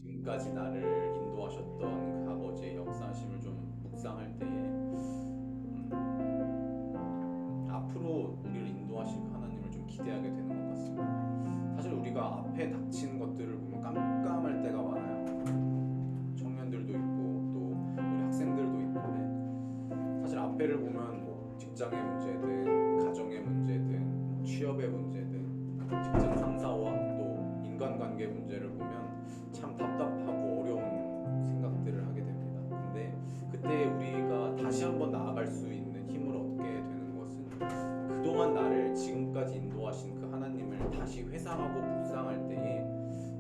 지금까지 나를 인도하셨던 그 아버지의 역사하심을 좀 묵상할 때에 앞으로 우리를 인도하실 그 하나님을 좀 기대하게 되는 것 같습니다. 사실 우리가 앞에 닥친 것들을 보면 깜깜할 때가 많아요. 청년들도 있고 또 우리 학생들도 있는데, 사실 앞에를 보면 뭐 직장의 문제든 가정의 문제든 뭐 취업의 문제든 직장 상사와 또 인간관계 문제를 보면 참 답답하고 어려운 생각들을 하게 됩니다. 근데 그때 우리가 다시 한번 나아갈 수 있는 힘을 얻게 되는 것은 그동안 나를 지금까지 인도하신 그 하나님을 다시 회상하고 묵상할 때에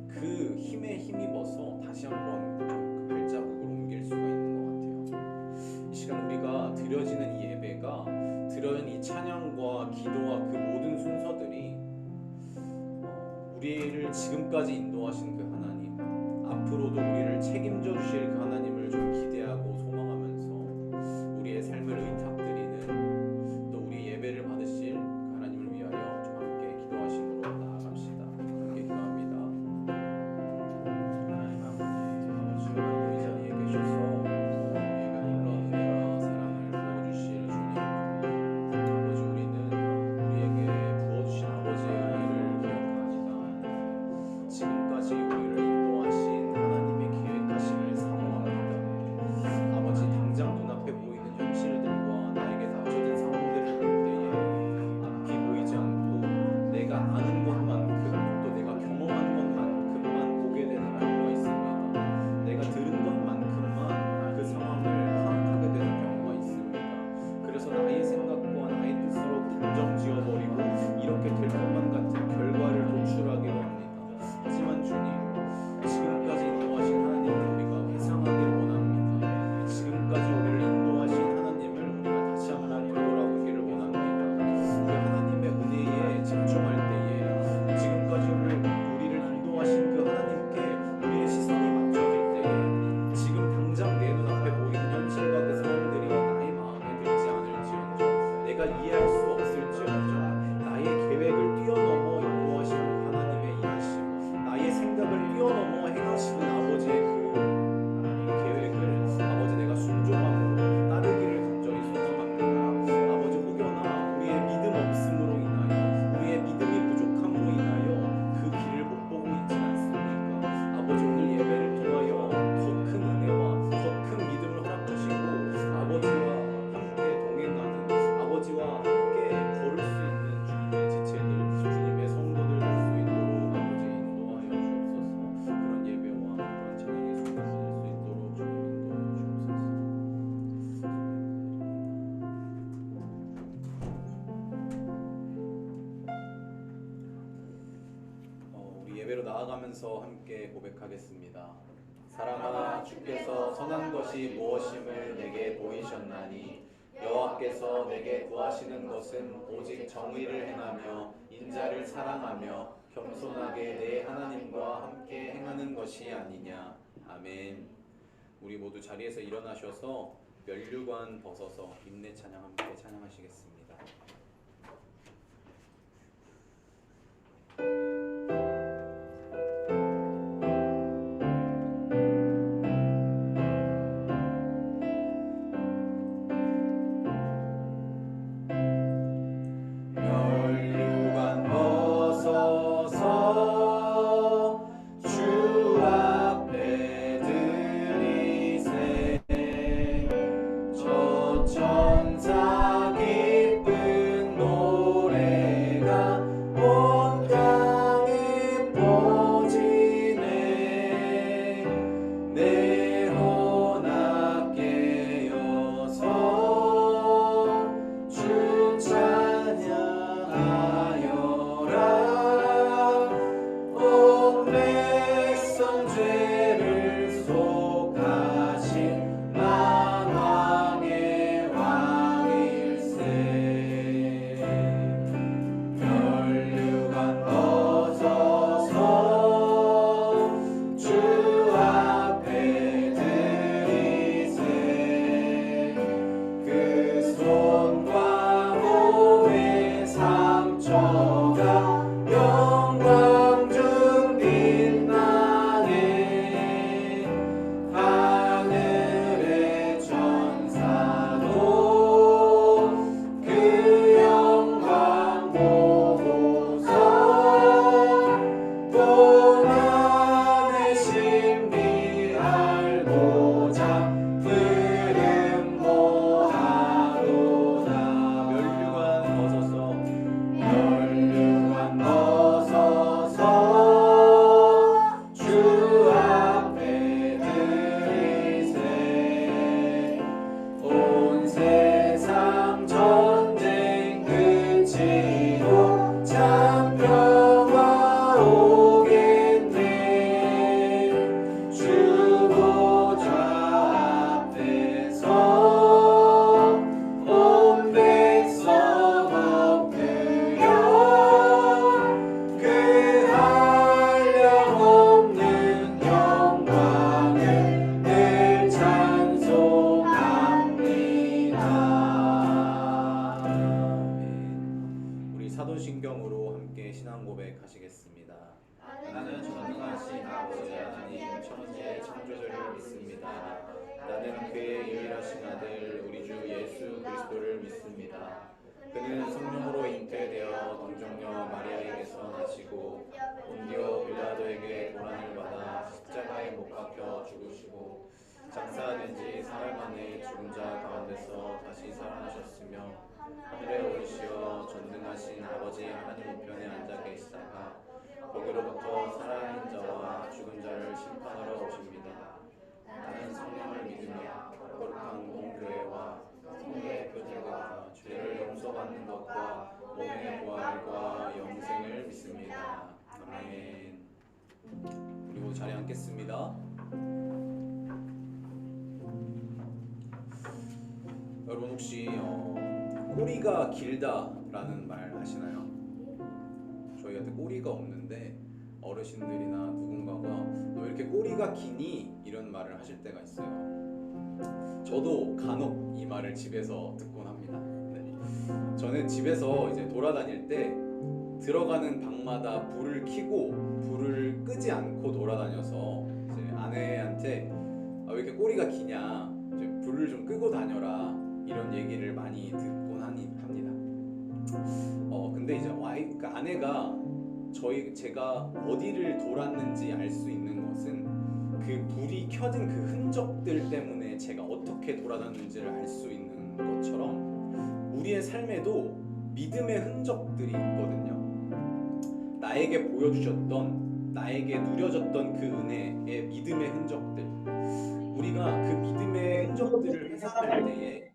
그 힘에 힘입어서 다시 한번 그 발자국을 옮길 수가 있는 것 같아요. 이 시간 우리가 드려지는 이 예배가, 드려진 이 찬양과 기도와 그 모든 순서들이 우리를 지금까지 인도하신 그 하나님, 앞으로도 우리를 책임져 주실 그 하나님을 좀 기대하고 소망하면서 우리의 삶을 의탁드리는, 또 우리 예배를 받으실 그 하나님을 위하여 좀 함께 기도하심으로 나아갑시다. 함께 기도합니다. 하나님 아버지, 이 자리에 계셔서 우리에게 놀라운 은혜와 사랑을 부어주실 주님, 아버지, 우리는 우리에게 부어주신 아버지의 은혜를 기억합니다. 지금까지 우리를 인도하신 하나님의 계획하심을 사모합니다. 아버지, 당장 눈앞에 보이는 현실들과 나에게 닥쳐진 상황들을 볼 때에 앞이 보이지 않고 내가 아는 것만큼, 또 내가 경험한 것만큼만 보게 되는 경우가 있습니다. 내가 들은 것만큼만 그 상황을 파악하게 되는 경우가 있습니다. 그래서 나의 생각과 나의 뜻으로 단정 지어버리고 이렇게 될 것만 같은 결과를 도출하기도 합니다. 하지만 주님, 지금까지 인도하신 하나님을 우리가 회상하기를 원합니다. 지금까지 우리를 인도하신 하나님을 우리가 다시 한번 되돌아보기를 원합니다. 그 하나님의 은혜에 집중할 때에, 지금까지 우리를 인도하신 그 하나님께 우리의 시선이 맞춰질 때에, 지금 당장 내 눈앞에 보이는 현실과 그 상황들이 나의 마음에 들지 않을지언정, 내가 이해할 수 없을지언정, 나의 계획을 뛰어넘어 인도하시는 하나님의 일하심, 나의 생각을 뛰어넘어 행하시는 아버지의 그 계획을 아버지 내가 순종함으로 따르기를 간절히 소망합니다. 아버지, 혹여나 우리의 믿음 없음으로 인하여, 우리의 믿음이 부족함으로 인하여 그 길을 못 보고 있지 않습니까? 아버지, 오늘 예배를 통하여 더 큰 은혜와 더 큰 믿음을 허락하시고 아버지와 함께 동행하는, 아버지와 함께 걸을 수 있는 주님의 지체들, 주님의 성도들 될 수 있도록 아버지 인도하여 주옵소서. 그런 예배와 그런 찬양의 순간 될 수 있도록 주님 인도하여 주옵소서. 우리 예배로 나아가면서 함께 고백하겠습니다. 사랑아, 주께서 선한 것이 무엇임을 내게 보이셨나니 여호와께서 내게 구하시는 것은 오직 정의를 행하며 인자를 사랑하며 겸손하게 내 하나님과 함께 행하는 것이 아니냐. 아멘. 우리 모두 자리에서 일어나셔서 면류관 벗어서 인내 찬양 함께 찬양하시겠습니다. 면류관 벗어서 주 앞에 드리세. 저 천사 기쁨 고난의 신비 알고자 들음 모하도다. 멸류관 벗어서 주 앞에 드리세. 온 세상 전쟁 끝이고 참 평화 오겠네. 주 보좌 앞에서 온 백성 엎드려 그 한량없는 영광을 늘 찬송합니다. 아멘. 우리 사도신경으로 함께 신앙 고백하시겠습니다. 나는 전능하신 아버지 하나님 천지의 창조주를 믿습니다. 나는 그의 유일하신 아들 우리 주 예수 그리스도를 믿습니다. 그는 성령으로 잉태되어 동정녀 마리아에게서 나시고 본디오 빌라도에게 고난을 받아 십자가에 못 박혀 죽으시고 장사된 지 사흘 만에 죽은 자 가운데서 다시 살아나셨으며 하늘에 오르시어 전능하신 아버지 하나님 우편에 앉아 계시다가 거기로부터 살아있는 자와 죽은 자를 심판하러 오십니다. 나는 성령을 믿으며 거룩한 공교회와 성도의 교제와 죄를 용서받는 것과 몸의 부활과 영생을 믿습니다. 아멘. 그리고 자리에 앉겠습니다. 여러분 혹시 꼬리가 길다라는 말 아시나요? 저희한테 꼬리가 없는데 어르신들이나 누군가가 너 왜 이렇게 꼬리가 기니? 이런 말을 하실 때가 있어요. 저도 간혹 이 말을 집에서 듣곤 합니다. 네. 저는 집에서 이제 돌아다닐 때 들어가는 방마다 불을 켜고 불을 끄지 않고 돌아다녀서 이제 아내한테 왜 이렇게 꼬리가 기냐? 이제 불을 좀 끄고 다녀라 이런 얘기를 많이 듣곤 합니다. 근데 이제 그러니까 아내가 제가 어디를 돌았는지 알 수 있는 것은 그 불이 켜진 그 흔적들 때문에 제가 어떻게 돌아다녔는지를 알 수 있는 것처럼 우리의 삶에도 믿음의 흔적들이 있거든요. 나에게 보여주셨던, 나에게 누려졌던 그 은혜의 믿음의 흔적들. 우리가 그 믿음의 흔적들을 회상할 때에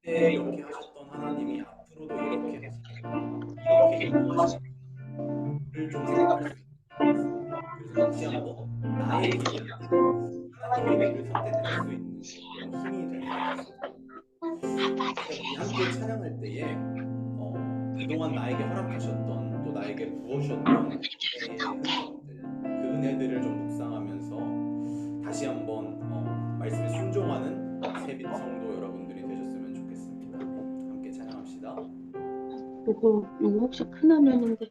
이때 이렇게 하셨던 하나님이 앞으로도 이렇게 인도하시기를 좀 생각할 수 있습니다. 그래서 다시 한번 나의 길이 아닌 하나님의 길을 선택할 수 있는 그런 힘이 될 것 같습니다. 우리 함께 찬양할 때에 그동안 나에게 허락하셨던 또 나에게 부어주셨던 흔적들, 그 은혜들을 좀 묵상하면서 다시 한번 말씀에 순종하는 세빛 성도 여러분들이 되셨으면 좋겠습니다. 함께 찬양합시다. 이거 혹시 큰 화면인데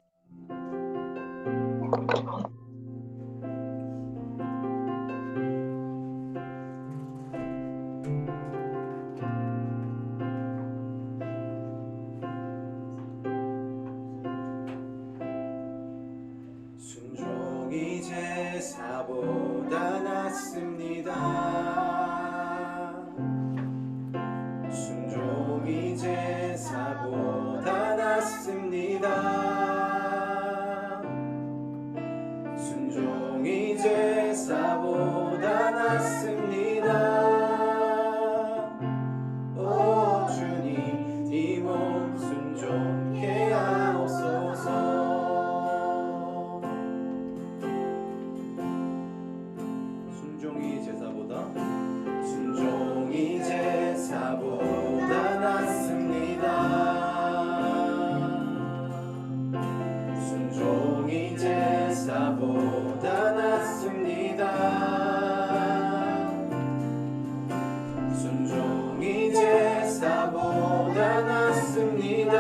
순종이 제사보다 낫습니다. 순종이 제사보다 낫습니다. 순종이 제사보다 낫습니다. 오 주님 이 몸 순종케 하옵소서. 순종이 제사보다 낫습니다. 순종이 제사보다 낫습니다. 순종이 제사보다 낫습니다.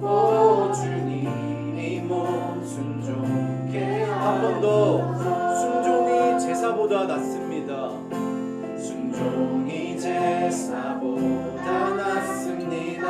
오 주님 이 몸 순종케 한 번 더. 순종이 제사보다 낫습니다. 순종이 제사보다 낫습니다.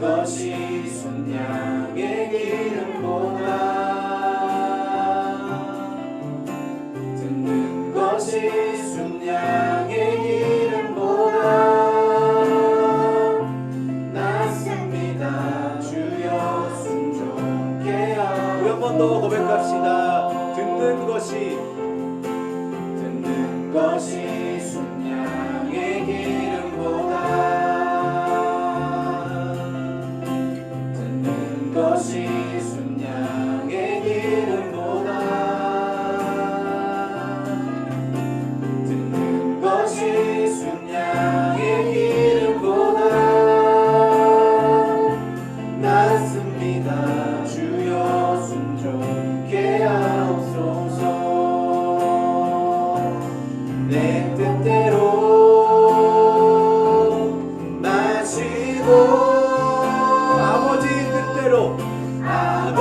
것이 순양의 기름보다 듣는 것이 순양의 기름보다 낫습니다. 주여 순종케 하옵소서. 우리 한 번 더 고백합시다. 듣는 것이 순양의 기름보다 듣는 것이 순양의 기름보다 듣는 것이 순양의 기름보다 낫습니다. 주여 순종케 하옵소서. 내 뜻대로 마시고 아버지 뜻대로 하늘의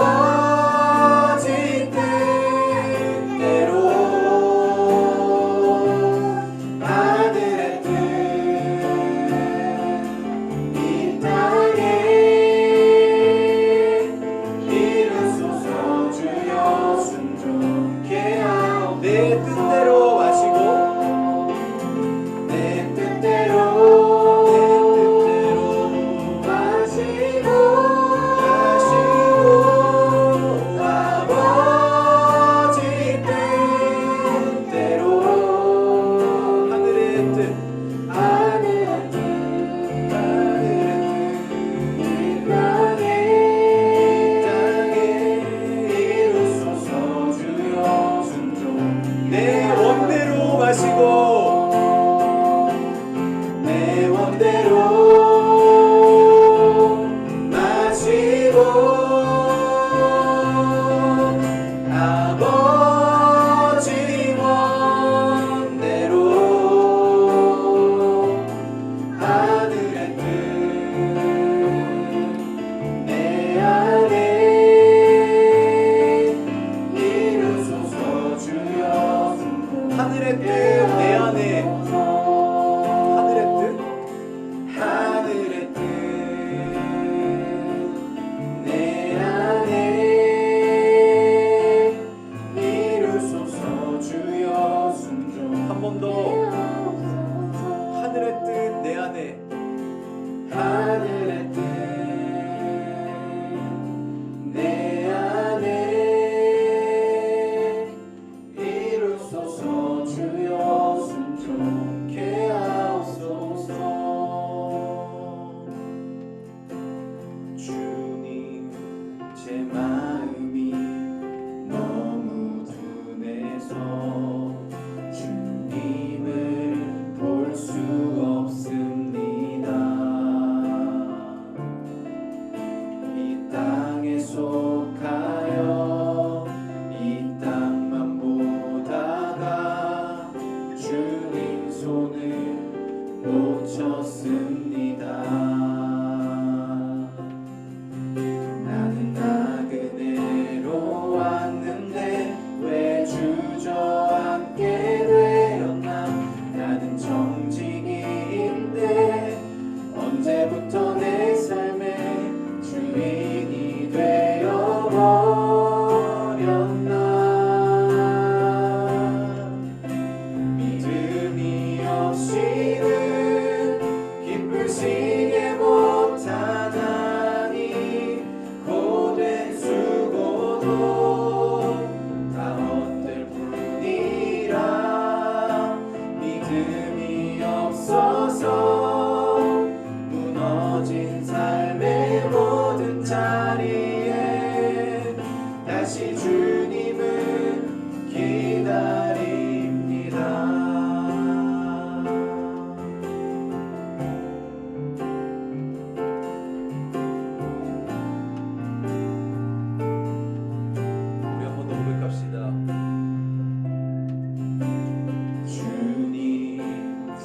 뜻 이 땅에 이루소서. 주여 순종케 하옵소서. 내 뜻대로 마시고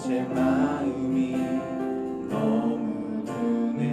제 마음이 너무 두네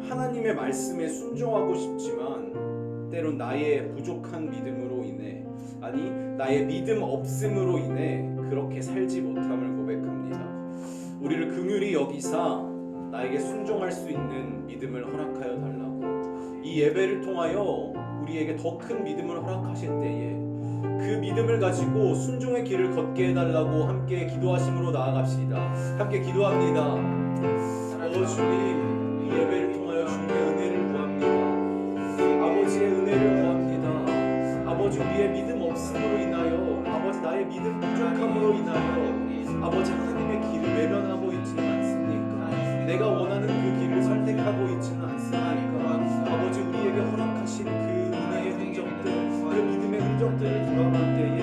하나님의 말씀에 순종하고 싶지만 때론 나의 부족한 믿음으로 인해, 아니 나의 믿음 없음으로 인해 그렇게 살지 못함을 고백합니다. 우리를 긍휼히 여기사 나에게 순종할 수 있는 믿음을 허락하여 달라고, 이 예배를 통하여 우리에게 더 큰 믿음을 허락하실 때에 그 믿음을 가지고 순종의 길을 걷게 해달라고 함께 기도하심으로 나아갑시다. 함께 기도합니다. 주님, 이 예배를 통하여 주님의 은혜를 구합니다. 아버지의 은혜를 구합니다. 아버지, 우리의 믿음 없음으로 인하여, 아버지 나의 믿음 부족함으로 인하여 아버지 하나님의 길을 외면하고 있지는 않습니까? 내가 원하는 그 길을 선택하고 있지는 않습니까? 아버지, 우리에게 허락하신 그 은혜의 흔적들, 그 믿음의 흔적들을 돌아볼 때에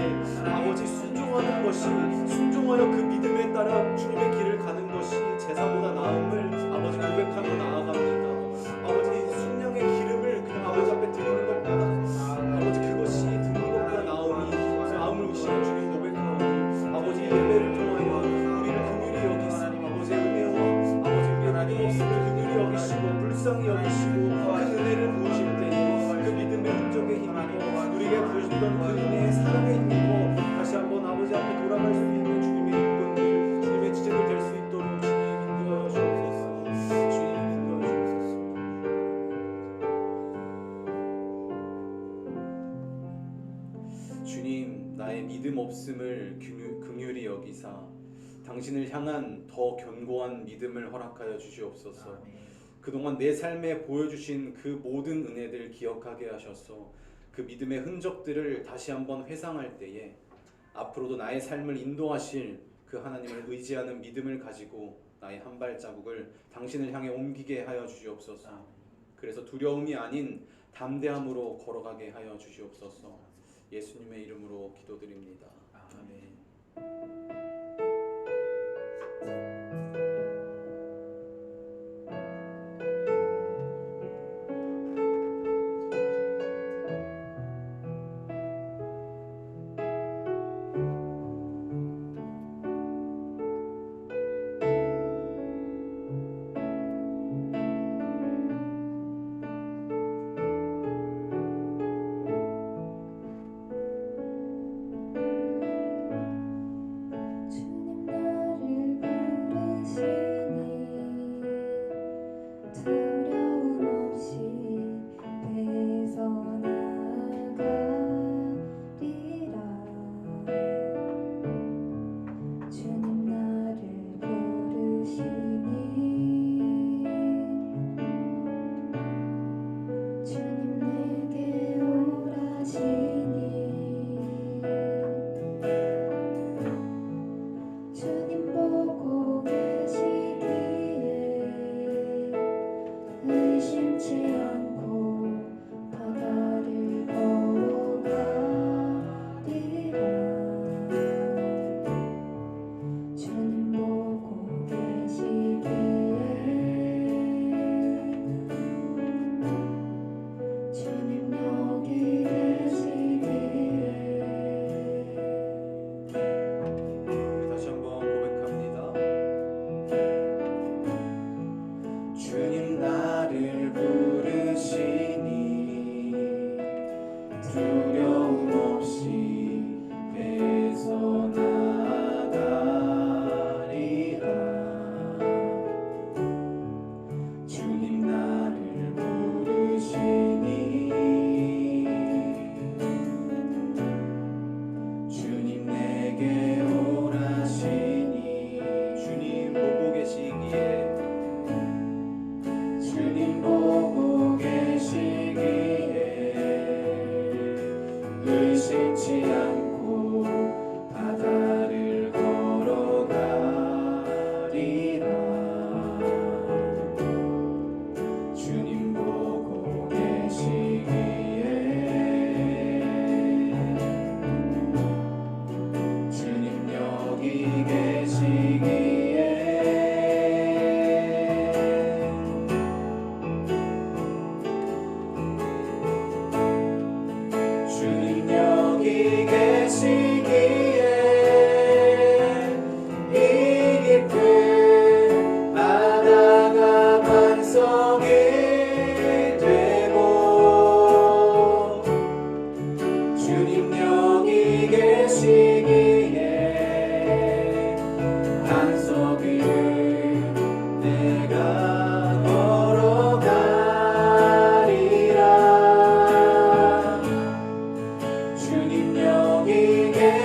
아버지 순종하는 것이, 순종하여 그 믿음에 따라 주님의 길을 가는 것이 제사보다 나음을 아버지 고백하며 나아갑니다. 아버지 순양의 기름을 그냥 아버지 앞에 드리는 것보다 아버지 그것이 드는 것보다 나음을 우시는 주님 고백하오니 아버지 예배를 통하여 우리를 긍휼히 여기시고 아버지의 은혜와 아버지 우리의 믿음 없음을 긍휼히 여기시고 불쌍히 여기시고 그 은혜를 부으실 때에 그 믿음의 흔적에 힘입어 우리에게 부으셨던 그 은혜의 사랑에 힘입어 다시 한번 아버지 앞에 돌아갈 수 있는 주님의 이끌림, 주님의 지체들 될 수 있도록 주님 인도하여 주옵소서. 주님 인도하여 주옵소서. 주님, 나의 믿음 없음을 긍휼히 여기사 당신을 향한 더 견고한 믿음을 허락하여 주시옵소서. 그동안 내 삶에 보여주신 그 모든 은혜들 기억하게 하셔서 그 믿음의 흔적들을 다시 한번 회상할 때에 앞으로도 나의 삶을 인도하실 그 하나님을 의지하는 믿음을 가지고 나의 한 발자국을 당신을 향해 옮기게 하여 주시옵소서. 그래서 두려움이 아닌 담대함으로 걸어가게 하여 주시옵소서. 예수님의 이름으로 기도드립니다. 아멘.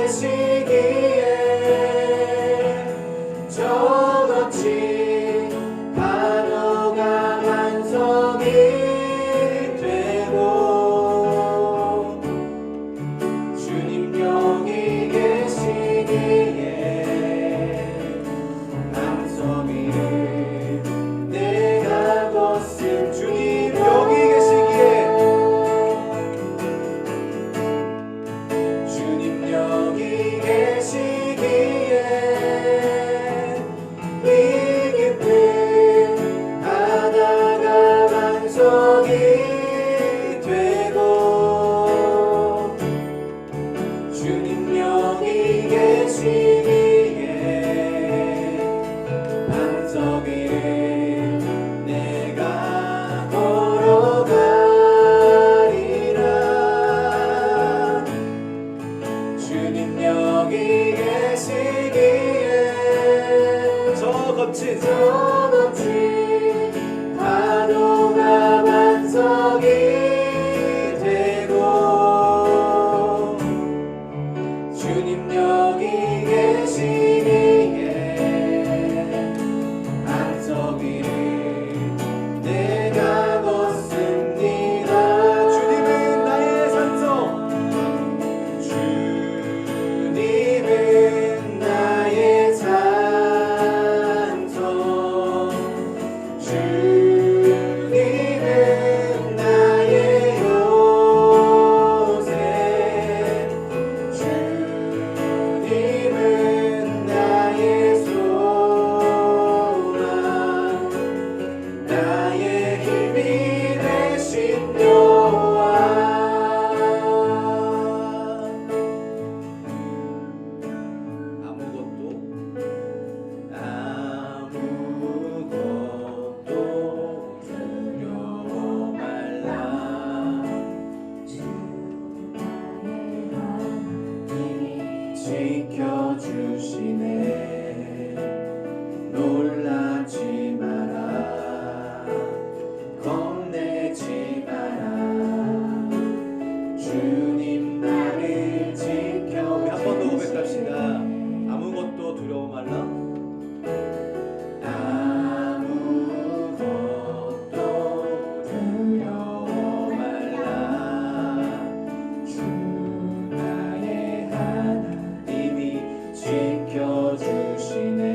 계시기에 저같이 단어가 반석이 되고 주님 여기 계시기에 반석 위를 내가 걷음 주님 여기 계시기에 주님 여기 계시기에 이 깊은 바다가 반석이 되고 주님 여기 계시기에 반석 위를 내가 걸어가리라 주님 여기 계시기에 저 거친 파도가 반석이 되고 주님 여기 계시기에 반석 위를 내가 걷습니다 주님은 나의 산성 주님은 나의 산성 주님은 나의 요새 주님은 나의 소망 나의 힘이 되신 여호와 아무것도 두려워 말라 지켜주시네 놀라지 마라 겁내지 마라 주님 나를 지켜 우리 한 번 더 고백합시다 아무것도 두려워 말라 아무것도 두려워 말라 주 나의 하나님이 지켜주시네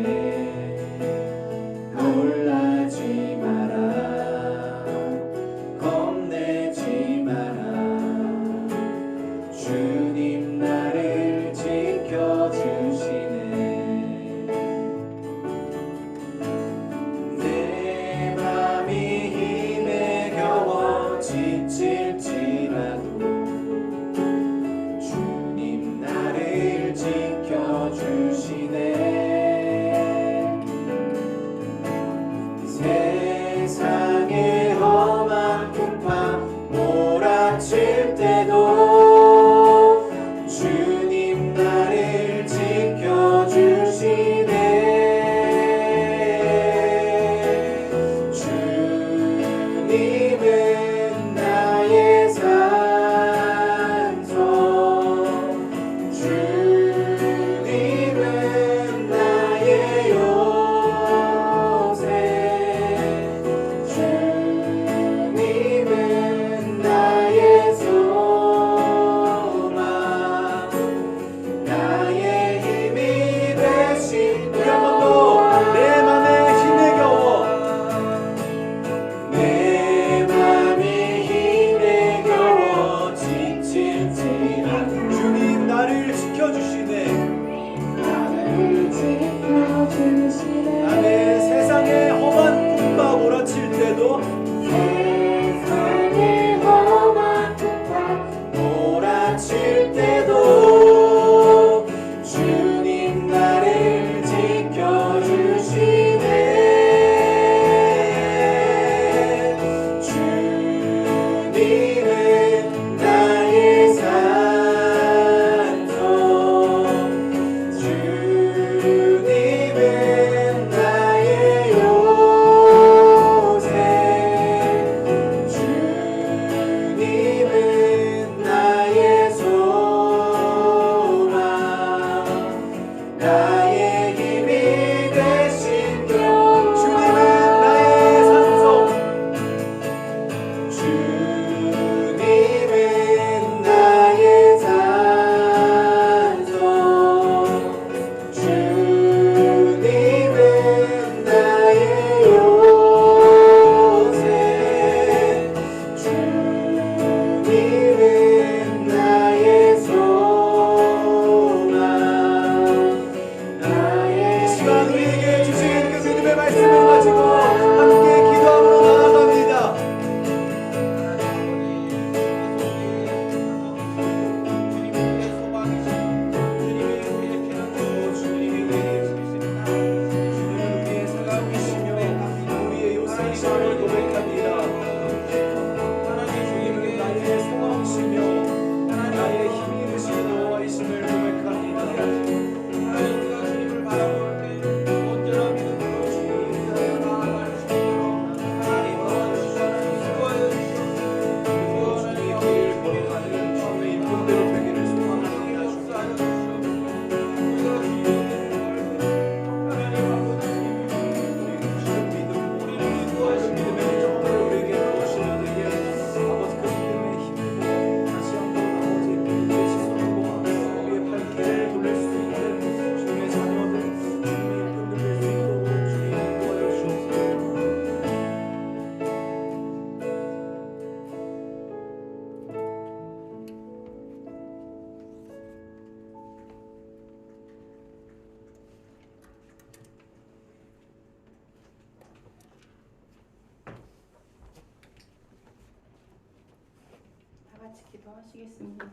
기도하시겠습니다.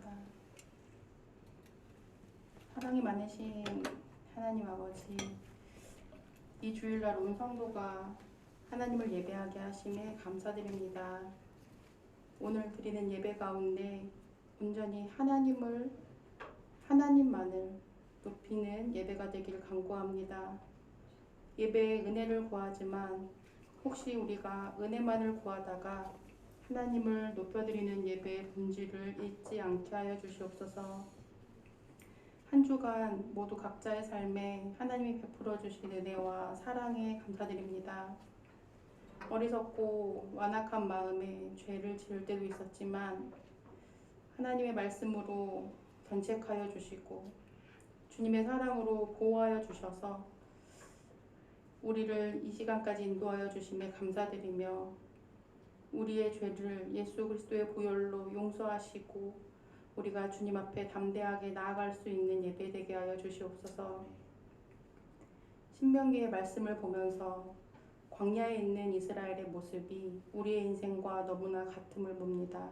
사랑이 많으신 하나님 아버지, 이 주일날 온 성도가 하나님을 예배하게 하심에 감사드립니다. 오늘 드리는 예배 가운데 온전히 하나님만을 높이는 예배가 되기를 간구합니다. 예배에 은혜를 구하지만 혹시 우리가 은혜만을 구하다가 하나님을 높여드리는 예배의 본질을 잊지 않게 하여 주시옵소서. 한 주간 모두 각자의 삶에 하나님이 베풀어 주신 은혜와 사랑에 감사드립니다. 어리석고 완악한 마음에 죄를 지을 때도 있었지만 하나님의 말씀으로 견책하여 주시고 주님의 사랑으로 보호하여 주셔서 우리를 이 시간까지 인도하여 주심에 감사드리며 우리의 죄를 예수 그리스도의 보혈로 용서하시고 우리가 주님 앞에 담대하게 나아갈 수 있는 예배되게 하여 주시옵소서. 신명기의 말씀을 보면서 광야에 있는 이스라엘의 모습이 우리의 인생과 너무나 같음을 봅니다.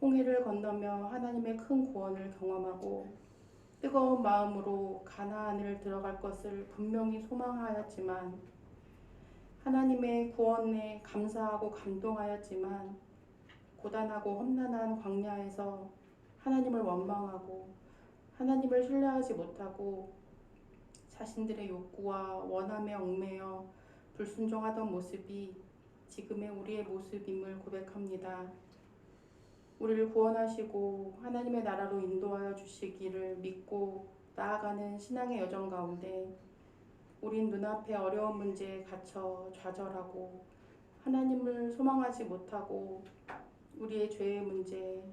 홍해를 건너며 하나님의 큰 구원을 경험하고 뜨거운 마음으로 가나안을 들어갈 것을 분명히 소망하였지만 하나님의 구원에 감사하고 감동하였지만 고단하고 험난한 광야에서 하나님을 원망하고 하나님을 신뢰하지 못하고 자신들의 욕구와 원함에 얽매여 불순종하던 모습이 지금의 우리의 모습임을 고백합니다. 우리를 구원하시고 하나님의 나라로 인도하여 주시기를 믿고 나아가는 신앙의 여정 가운데 우린 눈앞에 어려운 문제에 갇혀 좌절하고 하나님을 소망하지 못하고 우리의 죄의 문제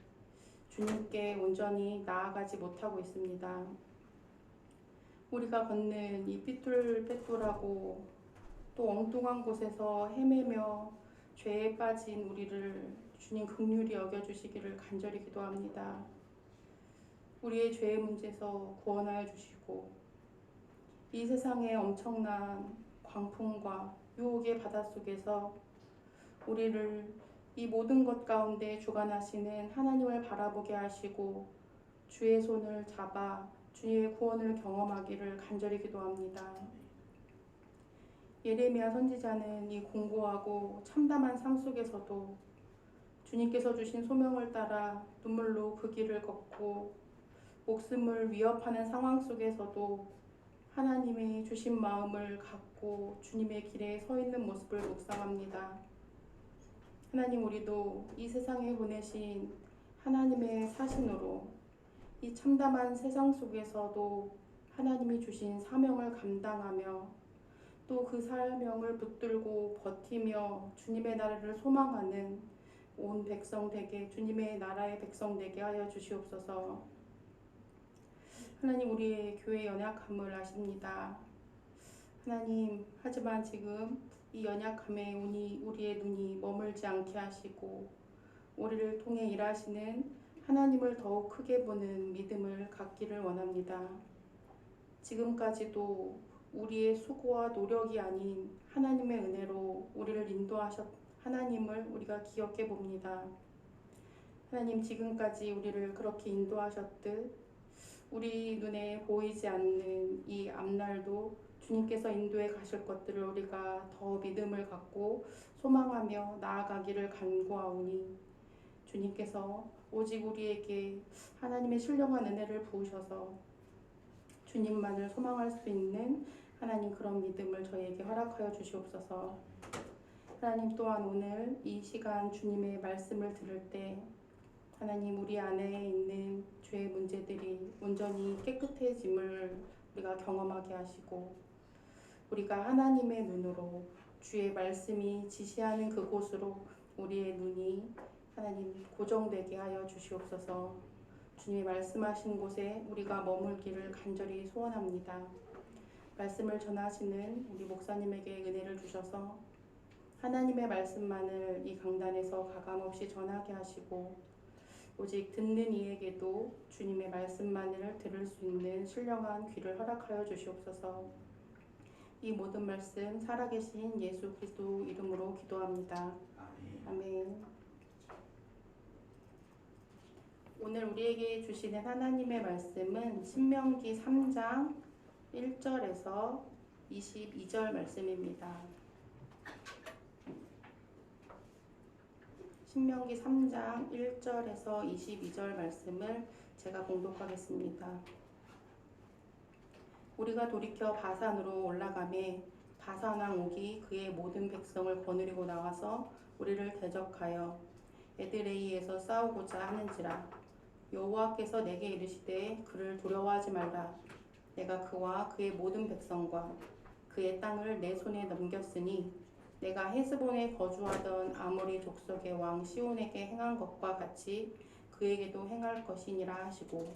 주님께 온전히 나아가지 못하고 있습니다. 우리가 걷는 이 삐뚤빼뚤하고 또 엉뚱한 곳에서 헤매며 죄에 빠진 우리를 주님 긍휼히 여겨주시기를 간절히 기도합니다. 우리의 죄의 문제에서 구원하여 주시고 이 세상의 엄청난 광풍과 유혹의 바닷속에서 우리를 이 모든 것 가운데 주관하시는 하나님을 바라보게 하시고 주의 손을 잡아 주의 구원을 경험하기를 간절히 기도합니다. 예레미야 선지자는 이 공고하고 참담한 삶 속에서도 주님께서 주신 소명을 따라 눈물로 그 길을 걷고 목숨을 위협하는 상황 속에서도 하나님의 주신 마음을 갖고 주님의 길에 서 있는 모습을 묵상합니다. 하나님, 우리도 이 세상에 보내신 하나님의 사신으로 이 참담한 세상 속에서도 하나님이 주신 사명을 감당하며 또 그 사명을 붙들고 버티며 주님의 나라를 소망하는 온 백성 되게 주님의 나라의 백성 되게 하여 주시옵소서. 하나님, 우리의 교회 연약함을 아십니다. 하나님, 하지만 지금 이 연약함에 우리의 눈이 머물지 않게 하시고 우리를 통해 일하시는 하나님을 더욱 크게 보는 믿음을 갖기를 원합니다. 지금까지도 우리의 수고와 노력이 아닌 하나님의 은혜로 우리를 인도하셨 하나님을 우리가 기억해 봅니다. 하나님, 지금까지 우리를 그렇게 인도하셨듯 우리 눈에 보이지 않는 이 앞날도 주님께서 인도해 가실 것들을 우리가 더 믿음을 갖고 소망하며 나아가기를 간구하오니 주님께서 오직 우리에게 하나님의 신령한 은혜를 부으셔서 주님만을 소망할 수 있는 하나님 그런 믿음을 저희에게 허락하여 주시옵소서. 하나님, 또한 오늘 이 시간 주님의 말씀을 들을 때 하나님, 우리 안에 있는 죄의 문제들이 온전히 깨끗해짐을 우리가 경험하게 하시고 우리가 하나님의 눈으로 주의 말씀이 지시하는 그곳으로 우리의 눈이 하나님 고정되게 하여 주시옵소서. 주님이 말씀하신 곳에 우리가 머물기를 간절히 소원합니다. 말씀을 전하시는 우리 목사님에게 은혜를 주셔서 하나님의 말씀만을 이 강단에서 가감없이 전하게 하시고 오직 듣는 이에게도 주님의 말씀만을 들을 수 있는 신령한 귀를 허락하여 주시옵소서. 이 모든 말씀 살아계신 예수 그리스도 이름으로 기도합니다. 아멘. 오늘 우리에게 주시는 하나님의 말씀은 신명기 3장 1절에서 22절 말씀입니다. 신명기 3장 1절에서 22절 말씀을 제가 봉독하겠습니다. 우리가 돌이켜 바산으로 올라가매 바산 왕 옥이 그의 모든 백성을 거느리고 나와서 우리를 대적하여 에드레이에서 싸우고자 하는지라. 여호와께서 내게 이르시되 그를 두려워하지 말라. 내가 그와 그의 모든 백성과 그의 땅을 내 손에 넘겼으니 내가 헤스본에 거주하던 아모리 족속의 왕 시온에게 행한 것과 같이 그에게도 행할 것이니라 하시고,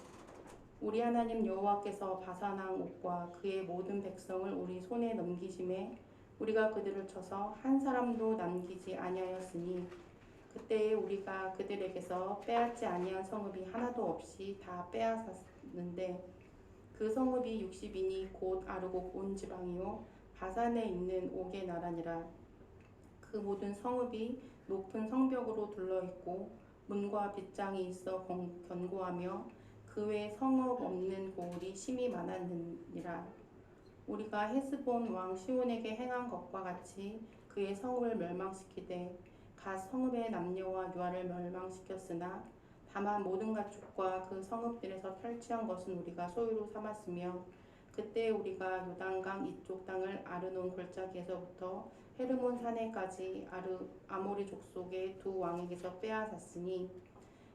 우리 하나님 여호와께서 바산 왕 옥과 그의 모든 백성을 우리 손에 넘기심에 우리가 그들을 쳐서 한 사람도 남기지 아니하였으니 그때에 우리가 그들에게서 빼앗지 아니한 성읍이 하나도 없이 다 빼앗았는데 그 성읍이 60이니 곧 아르곡 온 지방이요 바산에 있는 옥의 나라니라. 그 모든 성읍이 높은 성벽으로 둘러있고 문과 빗장이 있어 견고하며 그 외에 성읍 없는 고을이 심히 많았느니라. 우리가 헤스본 왕 시온에게 행한 것과 같이 그의 성읍을 멸망시키되 갓 성읍의 남녀와 유아를 멸망시켰으나 다만 모든 가축과 그 성읍들에서 탈취한 것은 우리가 소유로 삼았으며 그때 우리가 요단강 이쪽 땅을 아르논 골짜기에서부터 헤르몬 산에까지 아모리 족속의 두 왕에게서 빼앗았으니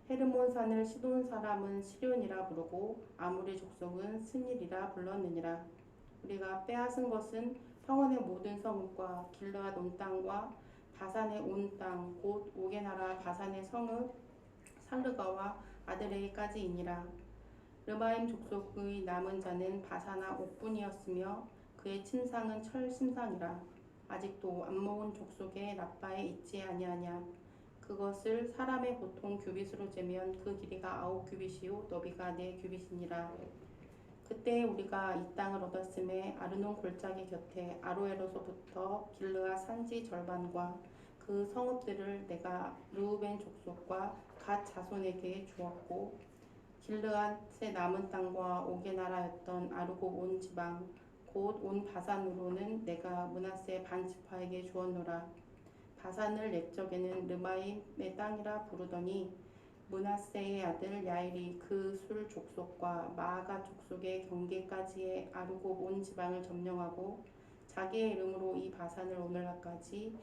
헤르몬 산을 시돈 사람은 시륜이라 부르고 아모리 족속은 스닐이라 불렀느니라. 우리가 빼앗은 것은 평원의 모든 성읍과 길르앗 온 땅과 바산의 온 땅 곧 옥의 나라 바산의 성읍 살르가와 아드레이까지이니라. 르바임 족속의 남은 자는 바사나 옥뿐이었으며 그의 침상은 철 침상이라. 아직도 안 모은 족속의 라빠에 있지 아니하냐. 그것을 사람의 보통 규빗으로 재면 그 길이가 9규빗이요 너비가 4규빗이니라. 그때 우리가 이 땅을 얻었음에 아르논 골짜기 곁에 아로에로서부터 길르앗 산지 절반과 그 성읍들을 내가 르우벤 족속과 갓 자손에게 주었고 길르앗의 남은 땅과 옥의 나라였던 아르곡 온 지방 곧 온 바산으로는 내가 므낫세 반 지파에게 주었노라. 바산을 옛적에는 르마임의 땅이라 부르더니 므낫세의 아들 야일이 그 술 족속과 마아가 족속의 경계까지의 아르곡 온 지방을 점령하고 자기의 이름으로 이 바산을 오늘날까지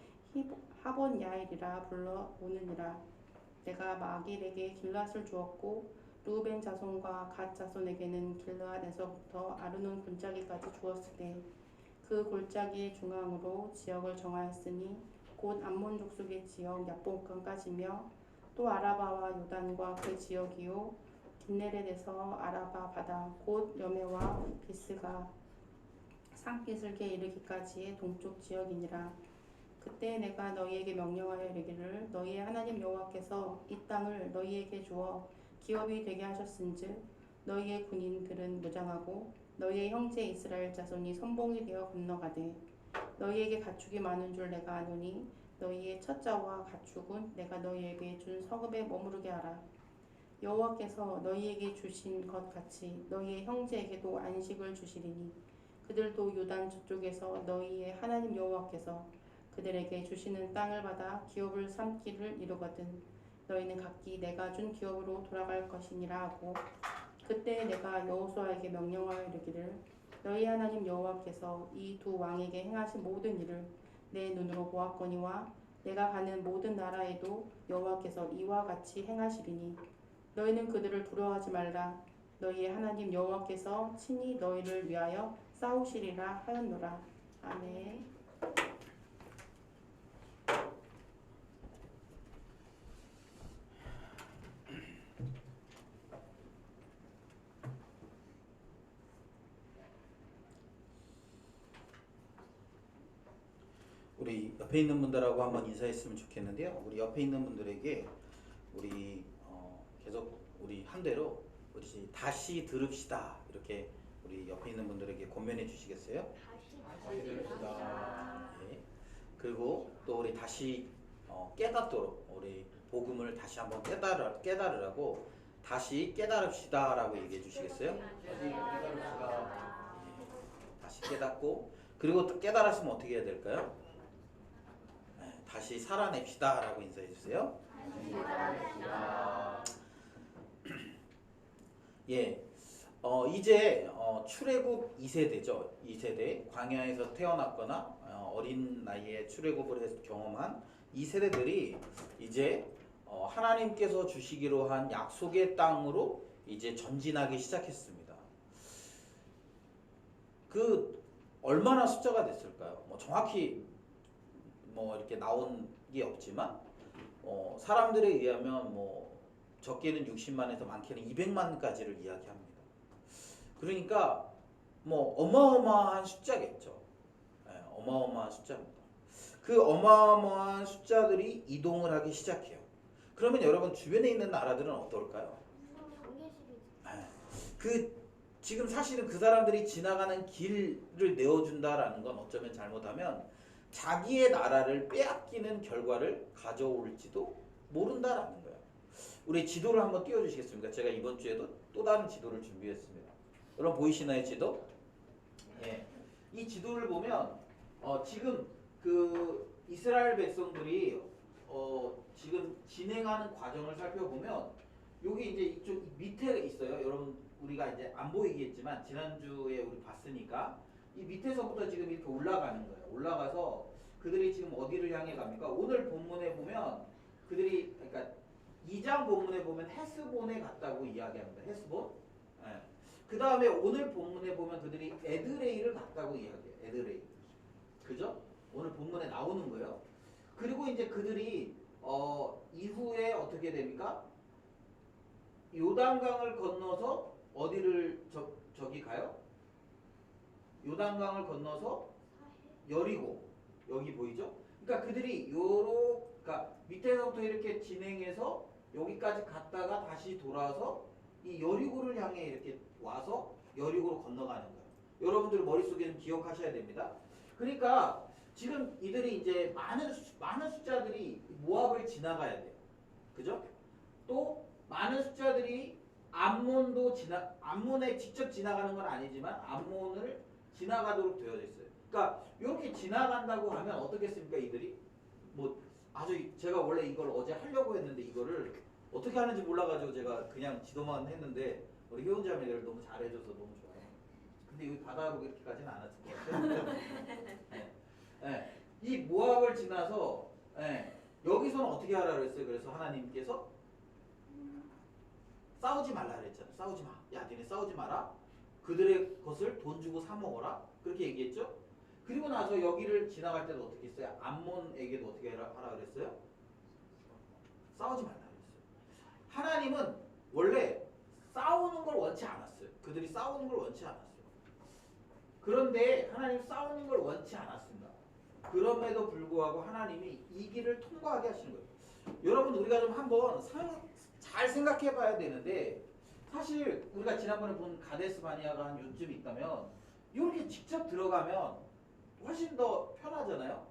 하본 야일이라 불러 오느니라. 내가 마길에게 길앗을 주었고 르우벤 자손과 갓 자손에게는 길르앗에서부터 아르논 골짜기까지 주었으되 그 골짜기의 중앙으로 지역을 정하였으니 곧 암몬 족속의 지역 야복강까지며 또 아라바와 요단과 그 지역이요 긴네렛에서 아라바 바다 곧 여메와 비스가 산기슭에 이르기까지의 동쪽 지역이니라. 그때 내가 너희에게 명령하여 이르기를 너희의 하나님 여호와께서 이 땅을 너희에게 주어 기업이 되게 하셨은즉 너희의 군인들은 무장하고 너희의 형제 이스라엘 자손이 선봉이 되어 건너가되 너희에게 가축이 많은 줄 내가 아노니 너희의 첩자와 가축은 내가 너희에게 준 성읍에 머무르게 하라. 여호와께서 너희에게 주신 것 같이 너희의 형제에게도 안식을 주시리니 그들도 요단 저쪽에서 너희의 하나님 여호와께서 그들에게 주시는 땅을 받아 기업을 삼기를 이루거든 너희는 각기 내가 준 기업으로 돌아갈 것이니라 하고 그때 내가 여호수아에게 명령하여 이르기를 너희 하나님 여호와께서 이 두 왕에게 행하신 모든 일을 내 눈으로 보았거니와 내가 가는 모든 나라에도 여호와께서 이와 같이 행하시리니 너희는 그들을 두려워하지 말라. 너희의 하나님 여호와께서 친히 너희를 위하여 싸우시리라 하였노라. 아멘. 우리 옆에 있는 분들하고 한번 인사했으면 좋겠는데요. 우리 옆에 있는 분들에게 우리 계속 우리 한 대로 우리 다시 들읍시다 이렇게 우리 옆에 있는 분들에게 권면해 주시겠어요? 다시 들읍시다. 네. 그리고 또 우리 다시 깨닫도록 우리 복음을 다시 한번 깨달으라고 다시 깨달읍시다라고 얘기해 주시겠어요? 다시 깨닫고 그리고 또 깨달았으면 어떻게 해야 될까요? 네, 다시 살아냅시다라고 인사해 주세요. 예, 이제 출애굽 2세대죠. 2세대 광야에서 태어났거나 어린 나이에 출애굽을 해서 경험한 2세대들이 이제 하나님께서 주시기로 한 약속의 땅으로 이제 전진하기 시작했습니다. 그 얼마나 숫자가 됐을까요? 뭐 정확히 뭐 이렇게 나온 게 없지만 사람들에 의하면 뭐 적게는 60만에서 많게는 200만까지를 이야기합니다. 그러니까 뭐 어마어마한 숫자겠죠. 네, 어마어마한 숫자입니다. 그 어마어마한 숫자들이 이동을 하기 시작해요. 그러면 여러분 주변에 있는 나라들은 어떨까요? 네, 지금 사실은 그 사람들이 지나가는 길을 내어준다라는 건 어쩌면 잘못하면 자기의 나라를 빼앗기는 결과를 가져올지도 모른다라는 거예요. 우리 지도를 한번 띄워주시겠습니까? 제가 이번 주에도 또 다른 지도를 준비했습니다. 여러분 보이시나요, 지도? 예. 이 지도를 보면 지금 그 이스라엘 백성들이 지금 진행하는 과정을 살펴보면 여기 이제 이쪽 밑에 있어요. 여러분 우리가 이제 안 보이겠지만 지난주에 우리 봤으니까 이 밑에서부터 지금 이렇게 올라가는 거예요. 올라가서 그들이 지금 어디를 향해 갑니까? 오늘 본문에 보면 그들이 그러니까 2장 본문에 보면 헤스본에 갔다고 이야기합니다. 헤스본. 예. 그 다음에 오늘 본문에 보면 그들이 에드레이를 갔다고 이야기해요. 에드레이. 그죠? 오늘 본문에 나오는 거예요. 그리고 이제 그들이 이후에 어떻게 됩니까? 요단강을 건너서 어디를 저기 가요? 요단강을 건너서 여리고 여기 보이죠? 그러니까 그들이 그러니까 밑에서부터 이렇게 진행해서 여기까지 갔다가 다시 돌아서 이 여리고를 향해 이렇게 와서 여리고로 건너가는 거예요. 여러분들 머릿속에는 기억하셔야 됩니다. 그러니까 지금 이들이 이제 많은 숫자들이 모압을 지나가야 돼요. 그죠? 또 많은 숫자들이 암몬에 직접 지나가는 건 아니지만 암몬을 지나가도록 되어져 있어요. 그러니까 이렇게 지나간다고 하면 어떻겠습니까, 이들이? 뭐 아주 제가 원래 이걸 어제 하려고 했는데 이거를 어떻게 하는지 몰라가지고 제가 그냥 지도만 했는데 우리 효은자매를 너무 잘해줘서 너무 좋아요. 근데 여기 바다로 이렇게까지는 않았을 것 같아요. 네. 네. 이 모압을 지나서 여기서는 어떻게 하라 그랬어요? 그래서 하나님께서 싸우지 말라 그랬잖아요. 싸우지 마. 야, 니네 싸우지 마라. 그들의 것을 돈 주고 사 먹어라. 그렇게 얘기했죠. 그리고 나서 여기를 지나갈 때도 어떻게 했어요? 암몬에게도 어떻게 하라 그랬어요? 싸우지 말라 그랬어요. 하나님은 원래 싸우는 걸 원치 않았어요. 그들이 싸우는 걸 원치 않았어요. 그런데 하나님 싸우는 걸 원치 않았습니다. 그럼에도 불구하고 하나님이 이 길을 통과하게 하시는 거예요. 여러분 우리가 좀 한번 잘 생각해 봐야 되는데 사실 우리가 지난번에 본 가데스 바니아가 한 요쯤 있다면 이렇게 직접 들어가면 훨씬 더 편하잖아요.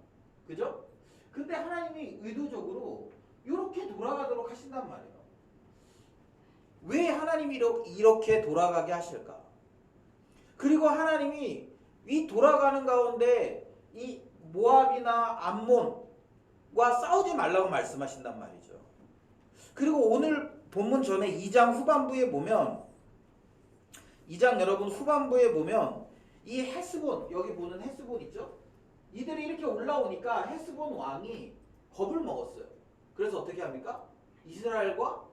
그죠? 근데 하나님이 의도적으로 이렇게 돌아가도록 하신단 말이에요. 왜 하나님이 이렇게 돌아가게 하실까? 그리고 하나님이 이 돌아가는 가운데 이 모압이나 암몬과 싸우지 말라고 말씀하신단 말이죠. 그리고 오늘 본문 전에 2장 후반부에 보면 2장 여러분 후반부에 보면 이 헤스본 여기 보는 헤스본 있죠? 이들이 이렇게 올라오니까 헤스본 왕이 겁을 먹었어요. 그래서 어떻게 합니까? 이스라엘과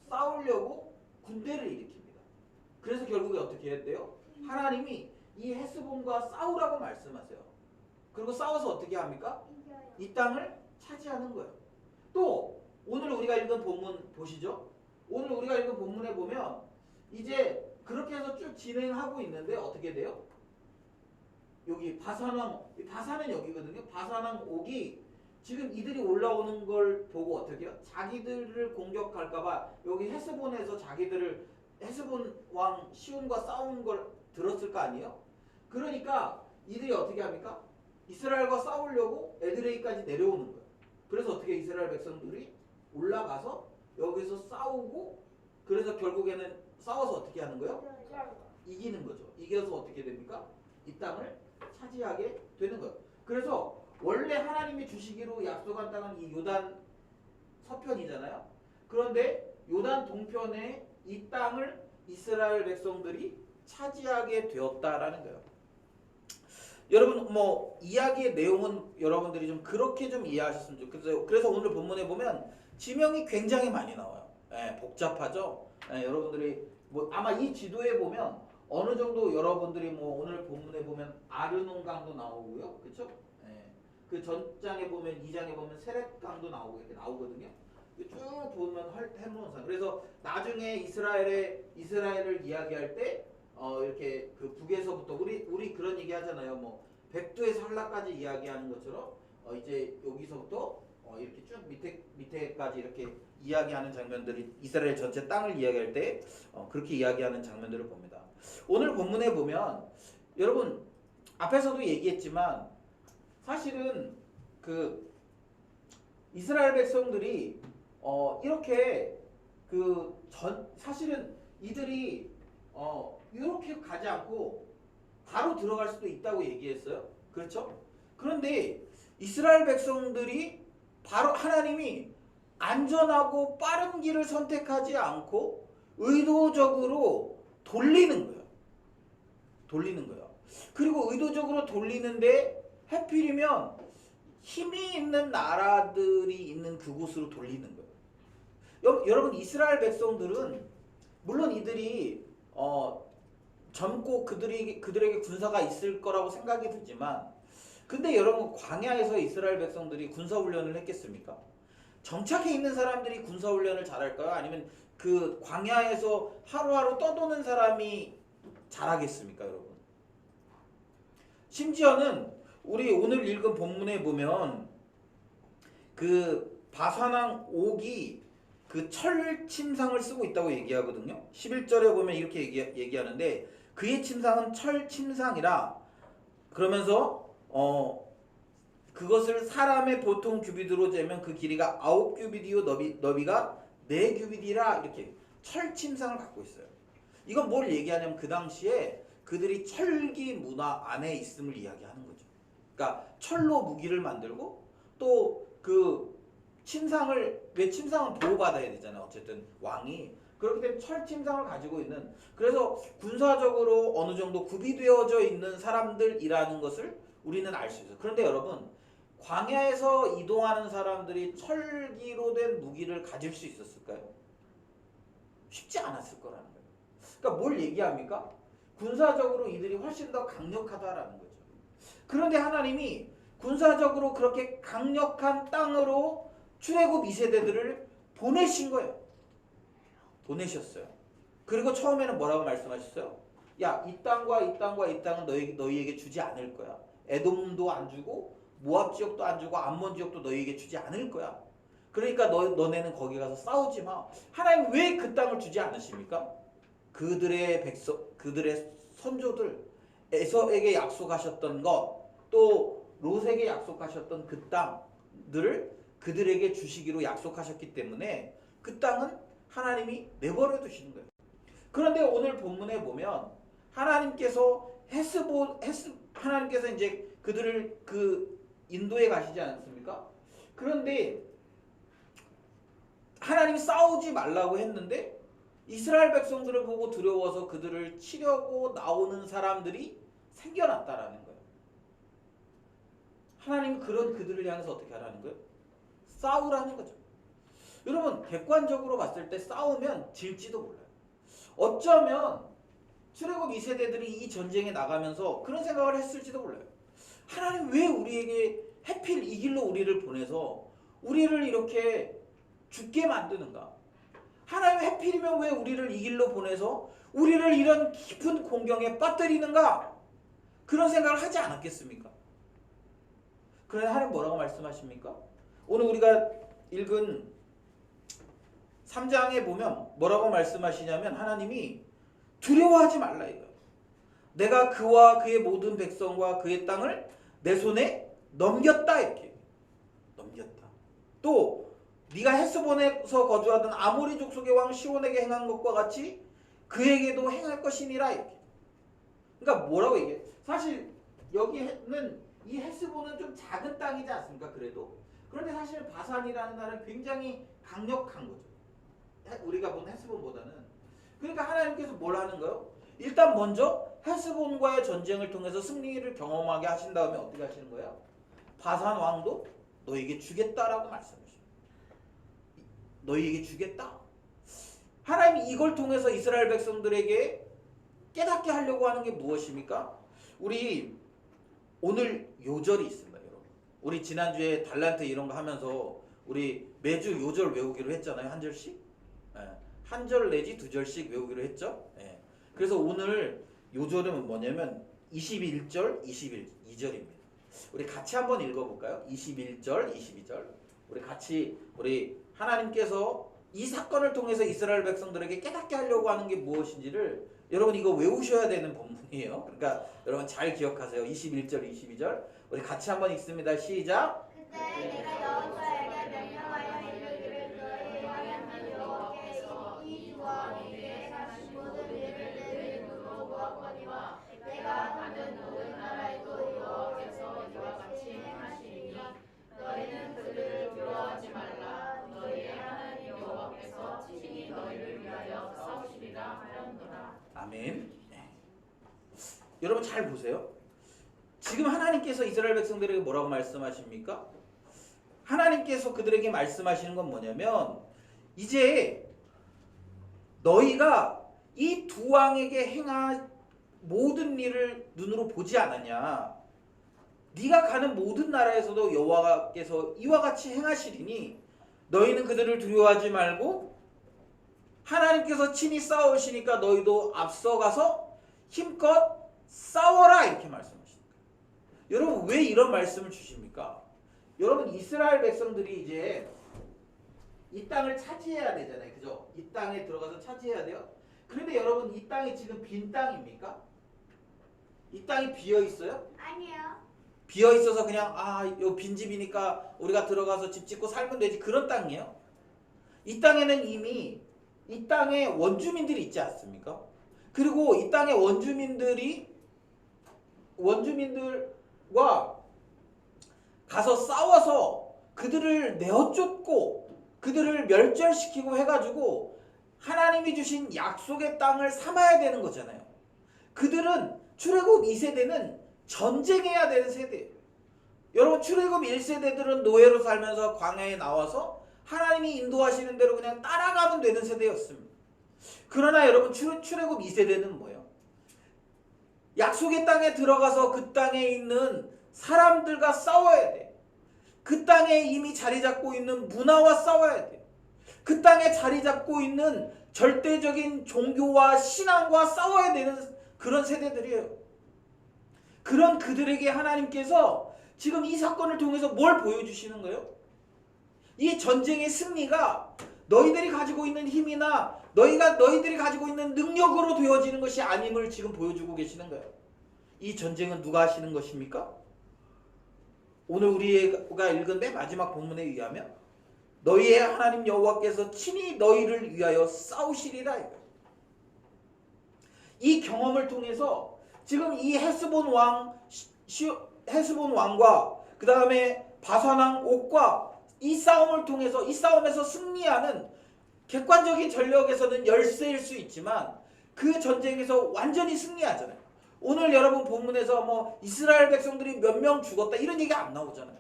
싸우려고 군대를 일으킵니다. 그래서 결국에 어떻게 해야 돼요? 하나님이 이 헤스본과 싸우라고 말씀하세요. 그리고 싸워서 어떻게 합니까? 이 땅을 차지하는 거예요. 또 오늘 우리가 읽은 본문 보시죠. 오늘 우리가 읽은 본문에 보면 이제 그렇게 해서 쭉 진행하고 있는데 어떻게 돼요? 여기 바산왕, 바산은 여기거든요. 바산왕 옥이 지금 이들이 올라오는 걸 보고 어떻게 해요? 자기들을 공격할까봐 여기 헤스본에서 헤스본 왕 시온과 싸운 걸 들었을 거 아니에요? 그러니까 이들이 어떻게 합니까? 이스라엘과 싸우려고 에드레이까지 내려오는 거예요. 그래서 어떻게 이스라엘 백성들이 올라가서 여기서 싸우고 그래서 결국에는 싸워서 어떻게 하는 거예요? 이기는 거죠. 이겨서 어떻게 됩니까? 이 땅을 차지하게 되는 거예요. 그래서 원래 하나님이 주시기로 약속한 땅은 이 요단 서편이잖아요. 그런데 요단 동편에 이 땅을 이스라엘 백성들이 차지하게 되었다라는 거예요. 여러분 뭐 이야기의 내용은 여러분들이 좀 그렇게 좀 이해하셨으면 좋겠어요. 그래서 오늘 본문에 보면 지명이 굉장히 많이 나와요. 예, 복잡하죠. 예, 여러분들이 뭐 아마 이 지도에 보면 어느 정도 여러분들이 뭐 오늘 본문에 보면 아르논강도 나오고요, 그렇죠? 예, 그 전장에 보면 2장에 보면 세렛강도 나오고 이렇게 나오거든요. 쭉 보면 헤르몬산. 그래서 나중에 이스라엘을 이야기할 때 이렇게 그 북에서부터 우리 그런 얘기 하잖아요. 뭐 백두에서 한라까지 이야기하는 것처럼 이제 여기서부터 이렇게 쭉 밑에까지 이렇게 이야기하는 장면들이 이스라엘 전체 땅을 이야기할 때 그렇게 이야기하는 장면들을 봅니다. 오늘 본문에 보면 여러분 앞에서도 얘기했지만 사실은 그 이스라엘 백성들이 이렇게 사실은 이들이 이렇게 가지 않고 바로 들어갈 수도 있다고 얘기했어요. 그렇죠? 그런데 이스라엘 백성들이 바로 하나님이 안전하고 빠른 길을 선택하지 않고 의도적으로 돌리는 거예요. 돌리는 거예요. 그리고 의도적으로 돌리는데 하필이면 힘이 있는 나라들이 있는 그곳으로 돌리는 거예요. 여러분 이스라엘 백성들은 물론 이들이 젊고 그들에게 군사가 있을 거라고 생각이 들지만 근데 여러분 광야에서 이스라엘 백성들이 군사훈련을 했겠습니까? 정착해 있는 사람들이 군사훈련을 잘할까요? 아니면 그 광야에서 하루하루 떠도는 사람이 잘하겠습니까, 여러분? 심지어는 우리 오늘 읽은 본문에 보면 그 바산왕 옥이 그 철 침상을 쓰고 있다고 얘기하거든요. 11절에 보면 이렇게 얘기하는데 그의 침상은 철 침상이라 그러면서 그것을 사람의 보통 규빗으로 재면 그 길이가 9규빗이요 너비가 4규빗이라 이렇게 철 침상을 갖고 있어요. 이건 뭘 얘기하냐면 그 당시에 그들이 철기 문화 안에 있음을 이야기하는 거죠. 그러니까 철로 무기를 만들고 또 그 침상을 왜 침상은 보호받아야 되잖아요. 어쨌든 왕이 그렇기 때문에 철 침상을 가지고 있는 그래서 군사적으로 어느 정도 구비되어져 있는 사람들이라는 것을 우리는 알 수 있어요. 그런데 여러분 광야에서 이동하는 사람들이 철기로 된 무기를 가질 수 있었을까요? 쉽지 않았을 거라는 거예요. 그러니까 뭘 얘기합니까? 군사적으로 이들이 훨씬 더 강력하다라는 거죠. 그런데 하나님이 군사적으로 그렇게 강력한 땅으로 출애굽 2세대들을 보내신 거예요. 보내셨어요. 그리고 처음에는 뭐라고 말씀하셨어요? 야, 이 땅과 이 땅과 이 땅은 너희에게 주지 않을 거야. 에돔도 안 주고 모압 지역도 안 주고 암몬 지역도 너희에게 주지 않을 거야. 그러니까 너네는 거기 가서 싸우지 마. 하나님 왜 그 땅을 주지 않으십니까? 그들의 선조들 에서에게 약속하셨던 것, 또 롯에게 약속하셨던 그 땅들을 그들에게 주시기로 약속하셨기 때문에 그 땅은 하나님이 내버려 두시는 거예요. 그런데 오늘 본문에 보면 하나님께서 하나님께서 이제 그들을 그 인도에 가시지 않습니까? 그런데 하나님이 싸우지 말라고 했는데 이스라엘 백성들을 보고 두려워서 그들을 치려고 나오는 사람들이 생겨났다라는 거예요. 하나님은 그런 그들을 향해서 어떻게 하라는 거예요? 싸우라는 거죠. 여러분 객관적으로 봤을 때 싸우면 질지도 몰라요. 어쩌면 출애굽 2세대들이 이 전쟁에 나가면서 그런 생각을 했을지도 몰라요. 하나님 왜 우리에게 하필 이 길로 우리를 보내서 우리를 이렇게 죽게 만드는가? 하나님 하필이면 왜 우리를 이 길로 보내서 우리를 이런 깊은 공경에 빠뜨리는가? 그런 생각을 하지 않았겠습니까? 그런데 하나님 뭐라고 말씀하십니까? 오늘 우리가 읽은 3장에 보면 뭐라고 말씀하시냐면 하나님이 두려워하지 말라 이거예요. 내가 그와 그의 모든 백성과 그의 땅을 내 손에 넘겼다 이렇게. 넘겼다. 또 네가 헤스본에서 거주하던 아모리 족속의 왕 시온에게 행한 것과 같이 그에게도 행할 것이니라 이렇게. 그러니까 뭐라고 얘기해? 사실 여기는 이 헤스본은 좀 작은 땅이지 않습니까? 그래도 그런데 사실 바산이라는 나라는 굉장히 강력한 거죠. 우리가 본 헤스본보다는. 그러니까 하나님께서 뭘 하는 거예요? 일단 먼저 헤스본과의 전쟁을 통해서 승리를 경험하게 하신 다음에 어떻게 하시는 거예요? 바산 왕도 너에게 주겠다라고 말씀하십니다. 너희에게 주겠다. 하나님이 이걸 통해서 이스라엘 백성들에게 깨닫게 하려고 하는 게 무엇입니까? 우리 오늘 요절이 있습니다, 여러분. 우리 지난주에 달란트 이런 거 하면서 우리 매주 요절 외우기로 했잖아요. 한 절씩. 한 절 내지 두 절씩 외우기로 했죠. 그래서 오늘 요절은 뭐냐면 21절, 22절입니다. 우리 같이 한번 읽어볼까요? 21절, 22절. 우리 같이 우리 하나님께서 이 사건을 통해서 이스라엘 백성들에게 깨닫게 하려고 하는 게 무엇인지를 여러분 이거 외우셔야 되는 본문이에요. 그러니까 여러분 잘 기억하세요. 21절, 22절. 우리 같이 한번 읽습니다. 시작. 그때 내가 여호수아에게 명령하여 이르기를 너희를 향한 여호와께서 이 두 왕에게 행하신 모든 일을 내 눈으로 보았거니와 내가 가는 모든 나라에도 여호와께서 이와 같이 행하시니 너희는 그들을 두려워하지 말라. 너희의 하나님 여호와께서 친히 너희를 위하여 싸우시리라 하였노라. 아멘. 여러분 잘 보세요. 지금 하나님께서 이스라엘 백성들에게 뭐라고 말씀하십니까? 하나님께서 그들에게 말씀하시는 건 뭐냐면 이제 너희가 이 두 왕에게 행한 모든 일을 눈으로 보지 않았냐? 네가 가는 모든 나라에서도 여호와께서 이와 같이 행하시리니 너희는 그들을 두려워하지 말고 하나님께서 친히 싸우시니까 너희도 앞서가서 힘껏 싸워라 이렇게 말씀하십니다. 여러분 왜 이런 말씀을 주십니까? 여러분 이스라엘 백성들이 이제 이 땅을 차지해야 되잖아요. 그죠? 이 땅에 들어가서 차지해야 돼요. 그런데 여러분 이 땅이 지금 빈 땅입니까? 이 땅이 비어 있어요? 아니요. 비어 있어서 그냥 요 빈집이니까 우리가 들어가서 집 짓고 살면 되지 그런 땅이에요? 이 땅에는 이미 이 땅에 원주민들이 있지 않습니까? 그리고 이 땅의 원주민들과 가서 싸워서 그들을 내어쫓고 그들을 멸절시키고 해가지고 하나님이 주신 약속의 땅을 삼아야 되는 거잖아요. 그들은 출애굽 2세대는 전쟁해야 되는 세대예요. 여러분 출애굽 1세대들은 노예로 살면서 광야에 나와서 하나님이 인도하시는 대로 그냥 따라가면 되는 세대였습니다. 그러나 여러분 출애굽 2세대는 뭐예요? 약속의 땅에 들어가서 그 땅에 있는 사람들과 싸워야 돼. 그 땅에 이미 자리 잡고 있는 문화와 싸워야 돼. 그 땅에 자리 잡고 있는 절대적인 종교와 신앙과 싸워야 되는 그런 세대들이에요. 그런 그들에게 하나님께서 지금 이 사건을 통해서 뭘 보여주시는 거예요? 이 전쟁의 승리가 너희들이 가지고 있는 힘이나 너희들이 가지고 있는 능력으로 되어지는 것이 아님을 지금 보여주고 계시는 거예요. 이 전쟁은 누가 하시는 것입니까? 오늘 우리가 읽은 맨 마지막 본문에 의하면 너희의 하나님 여호와께서 친히 너희를 위하여 싸우시리라. 이 경험을 통해서 지금 이 헤스본 왕과 그 다음에 바산 왕 옥과 이 싸움을 통해서 이 싸움에서 승리하는 객관적인 전력에서는 열세일 수 있지만 그 전쟁에서 완전히 승리하잖아요. 오늘 여러분 본문에서 뭐 이스라엘 백성들이 몇 명 죽었다 이런 얘기 안 나오잖아요.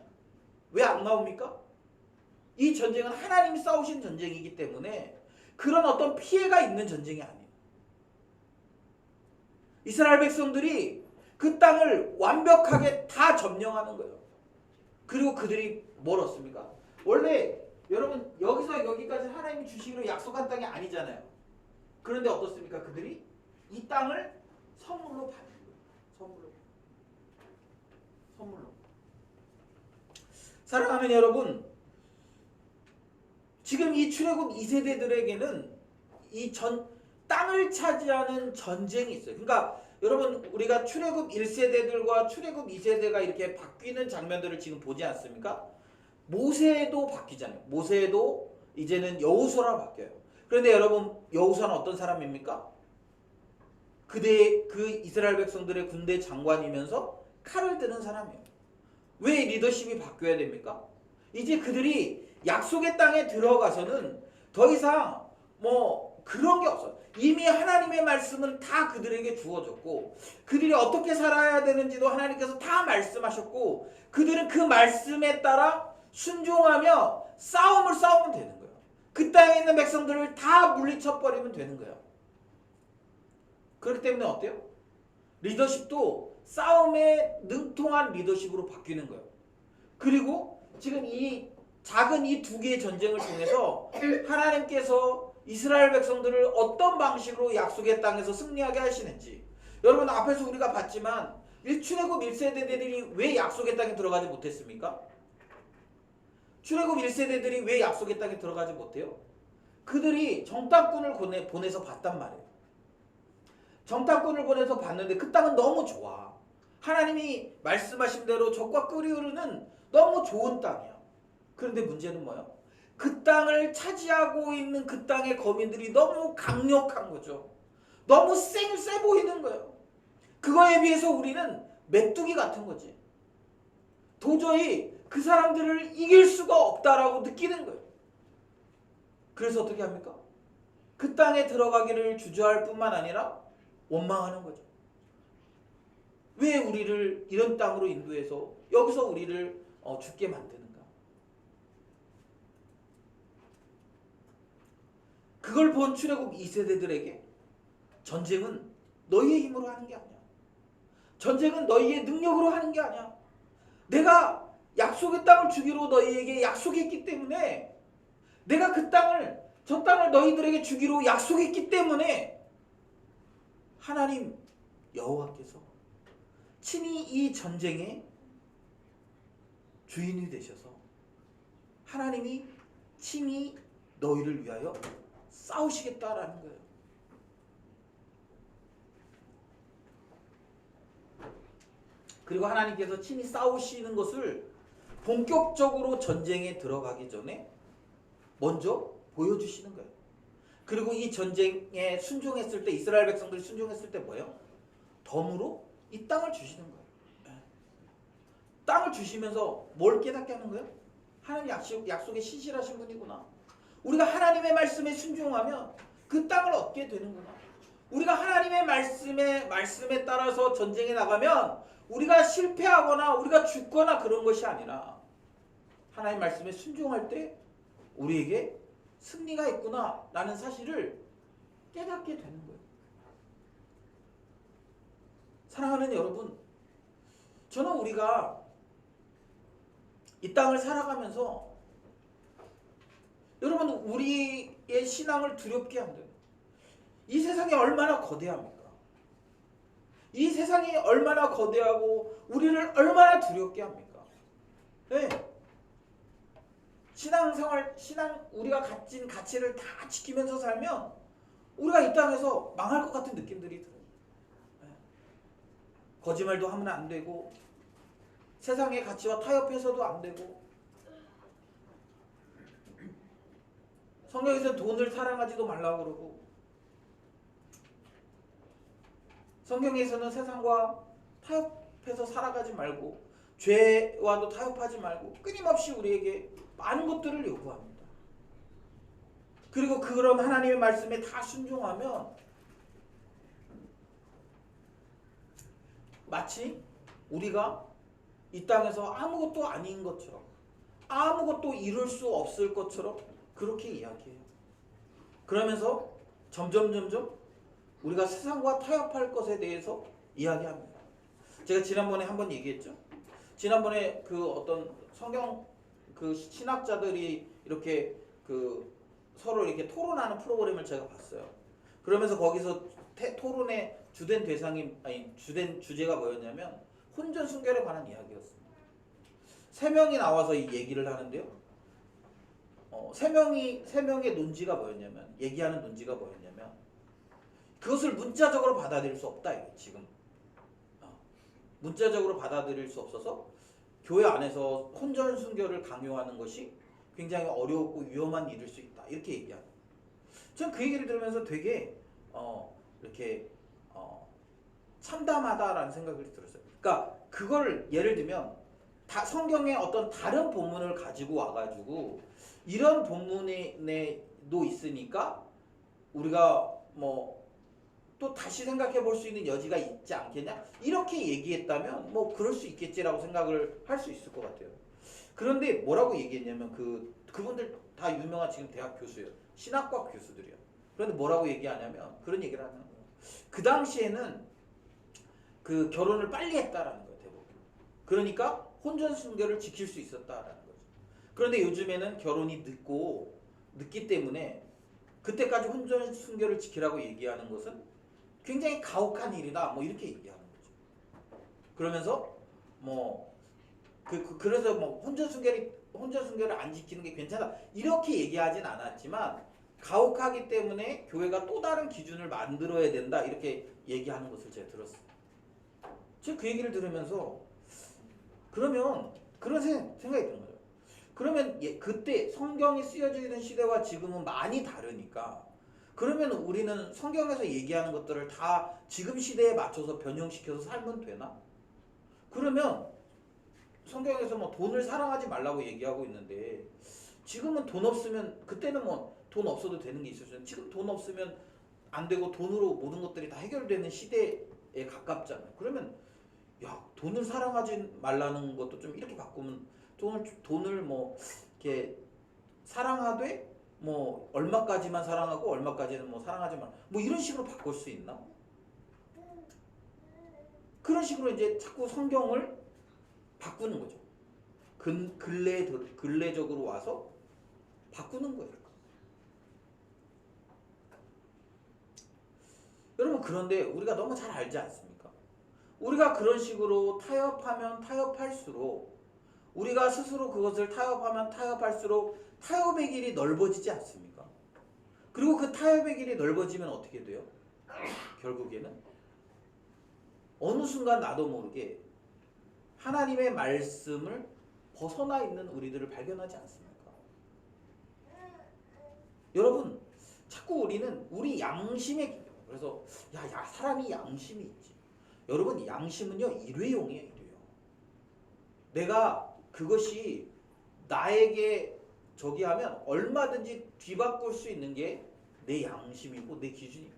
왜 안 나옵니까? 이 전쟁은 하나님이 싸우신 전쟁이기 때문에 그런 어떤 피해가 있는 전쟁이 아니에요. 이스라엘 백성들이 그 땅을 완벽하게 다 점령하는 거예요. 그리고 그들이 뭘 얻습니까? 원래 여러분 여기서 여기까지 하나님이 주시기로 약속한 땅이 아니잖아요. 그런데 어떻습니까? 그들이 이 땅을 선물로 받는 거예요. 선물로. 사랑하는 여러분, 지금 이 출애굽 2세대들에게는 이 땅을 차지하는 전쟁이 있어요. 그러니까 여러분 우리가 출애굽 1세대들과 출애굽 2세대가 이렇게 바뀌는 장면들을 지금 보지 않습니까? 모세도 바뀌잖아요. 모세도 이제는 여호수아로 바뀌어요. 그런데 여러분 여호수아는 어떤 사람입니까? 그 이스라엘 백성들의 군대 장관이면서 칼을 드는 사람이에요. 왜 리더십이 바뀌어야 됩니까? 이제 그들이 약속의 땅에 들어가서는 더 이상 뭐 그런 게 없어요. 이미 하나님의 말씀은 다 그들에게 주어졌고 그들이 어떻게 살아야 되는지도 하나님께서 다 말씀하셨고 그들은 그 말씀에 따라 순종하며 싸움을 싸우면 되는 거예요. 그 땅에 있는 백성들을 다 물리쳐버리면 되는 거예요. 그렇기 때문에 어때요? 리더십도 싸움에 능통한 리더십으로 바뀌는 거예요. 그리고 지금 이 작은 이 두 개의 전쟁을 통해서 하나님께서 이스라엘 백성들을 어떤 방식으로 약속의 땅에서 승리하게 하시는지 여러분 앞에서 우리가 봤지만 출애굽 1세대들이 왜 약속의 땅에 들어가지 못했습니까? 출애굽 1세대들이 왜 약속의 땅에 들어가지 못해요? 그들이 정탐꾼을 보내서 봤단 말이에요. 정탐꾼을 보내서 봤는데 그 땅은 너무 좋아. 하나님이 말씀하신 대로 젖과 꿀이 흐르는 너무 좋은 땅이야. 그런데 문제는 뭐예요? 그 땅을 차지하고 있는 그 땅의 거민들이 너무 강력한 거죠. 너무 세 보이는 거예요. 그거에 비해서 우리는 메뚜기 같은 거지. 도저히 그 사람들을 이길 수가 없다라고 느끼는 거예요. 그래서 어떻게 합니까? 그 땅에 들어가기를 주저할 뿐만 아니라 원망하는 거죠. 왜 우리를 이런 땅으로 인도해서 여기서 우리를 죽게 만드는가? 그걸 본 출애굽 2세대들에게 전쟁은 너희의 힘으로 하는 게 아니야. 전쟁은 너희의 능력으로 하는 게 아니야. 내가 약속의 땅을 주기로 너희에게 약속했기 때문에 내가 저 땅을 너희들에게 주기로 약속했기 때문에 하나님 여호와께서 친히 이 전쟁의 주인이 되셔서 하나님이 친히 너희를 위하여 싸우시겠다라는 거예요. 그리고 하나님께서 친히 싸우시는 것을 본격적으로 전쟁에 들어가기 전에 먼저 보여주시는 거예요. 그리고 이 전쟁에 순종했을 때 이스라엘 백성들이 순종했을 때 뭐예요? 덤으로 이 땅을 주시는 거예요. 땅을 주시면서 뭘 깨닫게 하는 거예요? 하나님 약속에 신실하신 분이구나. 우리가 하나님의 말씀에 순종하면 그 땅을 얻게 되는구나. 우리가 하나님의 말씀에 따라서 전쟁에 나가면 우리가 실패하거나 우리가 죽거나 그런 것이 아니라 하나님 말씀에 순종할 때 우리에게 승리가 있구나 라는 사실을 깨닫게 되는 거예요. 사랑하는 여러분, 저는 우리가 이 땅을 살아가면서 여러분 우리의 신앙을 두렵게 한다. 이 세상이 얼마나 거대합니까? 이 세상이 얼마나 거대하고 우리를 얼마나 두렵게 합니까? 네. 우리가 가진 가치를 다 지키면서 살면 우리가 이 땅에서 망할 것 같은 느낌들이 들어요. 네. 거짓말도 하면 안 되고 세상의 가치와 타협해서도 안 되고 성경에서는 돈을 사랑하지도 말라고 그러고 성경에서는 세상과 타협해서 살아가지 말고 죄와도 타협하지 말고 끊임없이 우리에게 많은 것들을 요구합니다. 그리고 그런 하나님의 말씀에 다 순종하면 마치 우리가 이 땅에서 아무것도 아닌 것처럼 아무것도 이룰 수 없을 것처럼 그렇게 이야기해요. 그러면서 점점 우리가 세상과 타협할 것에 대해서 이야기합니다. 제가 지난번에 한번 얘기했죠. 지난번에 그 어떤 성경 그 신학자들이 이렇게 그 서로 이렇게 토론하는 프로그램을 제가 봤어요. 그러면서 거기서 토론의 주된 주제가 뭐였냐면 혼전 순결에 관한 이야기였습니다. 세 명이 나와서 이 얘기를 하는데요. 세 명의 논지가 뭐였냐면 얘기하는 논지가 뭐였냐면 그것을 문자적으로 받아들일 수 없다. 지금 문자적으로 받아들일 수 없어서 교회 안에서 혼전 순교를 강요하는 것이 굉장히 어렵고 위험한 일일 수 있다. 이렇게 얘기합니다. 전 그 얘기를 들으면서 되게 이렇게 참담하다라는 생각이 들었어요. 그러니까 그걸 예를 들면 성경의 어떤 다른 본문을 가지고 와가지고 이런 본문에도 있으니까 우리가 뭐 또 다시 생각해 볼 수 있는 여지가 있지 않겠냐? 이렇게 얘기했다면 뭐 그럴 수 있겠지라고 생각을 할 수 있을 것 같아요. 그런데 뭐라고 얘기했냐면 그분들 다 유명한 지금 대학 교수예요. 신학과 교수들이요. 그런데 뭐라고 얘기하냐면 그런 얘기를 하는 거예요. 그 당시에는 그 결혼을 빨리 했다라는 거예요. 대부분. 그러니까 혼전 순교를 지킬 수 있었다라는 거죠. 그런데 요즘에는 결혼이 늦기 때문에 그때까지 혼전 순교를 지키라고 얘기하는 것은 굉장히 가혹한 일이다. 뭐 이렇게 얘기하는 거죠. 그러면서 그래서 혼전 순교를 안 지키는 게 괜찮다. 이렇게 얘기하진 않았지만 가혹하기 때문에 교회가 또 다른 기준을 만들어야 된다. 이렇게 얘기하는 것을 제가 들었어요. 제가 그 얘기를 들으면서 그러면 그런 생각이 드는 거죠. 그러면 그때 성경이 쓰여져 있는 시대와 지금은 많이 다르니까 그러면 우리는 성경에서 얘기하는 것들을 다 지금 시대에 맞춰서 변형시켜서 살면 되나? 그러면 성경에서 뭐 돈을 사랑하지 말라고 얘기하고 있는데 지금은 돈 없으면 그때는 뭐 돈 없어도 되는 게 있었어요. 지금 돈 없으면 안 되고 돈으로 모든 것들이 다 해결되는 시대에 가깝잖아요. 그러면 돈을 사랑하지 말라는 것도 좀 이렇게 바꾸면 돈을 뭐 이렇게 사랑하되 뭐 얼마까지만 사랑하고 얼마까지는 뭐 사랑하지 말 뭐 이런 식으로 바꿀 수 있나? 그런 식으로 이제 자꾸 성경을 바꾸는 거죠. 근래적으로 와서 바꾸는 거예요. 여러분 그런데 우리가 너무 잘 알지 않습니까? 우리가 그런 식으로 타협하면 타협할수록 우리가 스스로 그것을 타협하면 타협할수록 타협의 길이 넓어지지 않습니까? 그리고 그 타협의 길이 넓어지면 어떻게 돼요? 결국에는 어느 순간 나도 모르게 하나님의 말씀을 벗어나 있는 우리들을 발견하지 않습니까? 여러분 자꾸 우리는 우리 양심에 그래서 사람이 양심이 있지. 여러분 양심은요 일회용이에요. 일회용. 내가 그것이 나에게 저기 하면 얼마든지 뒤바꿀 수 있는 게 내 양심이고 내 기준입니다.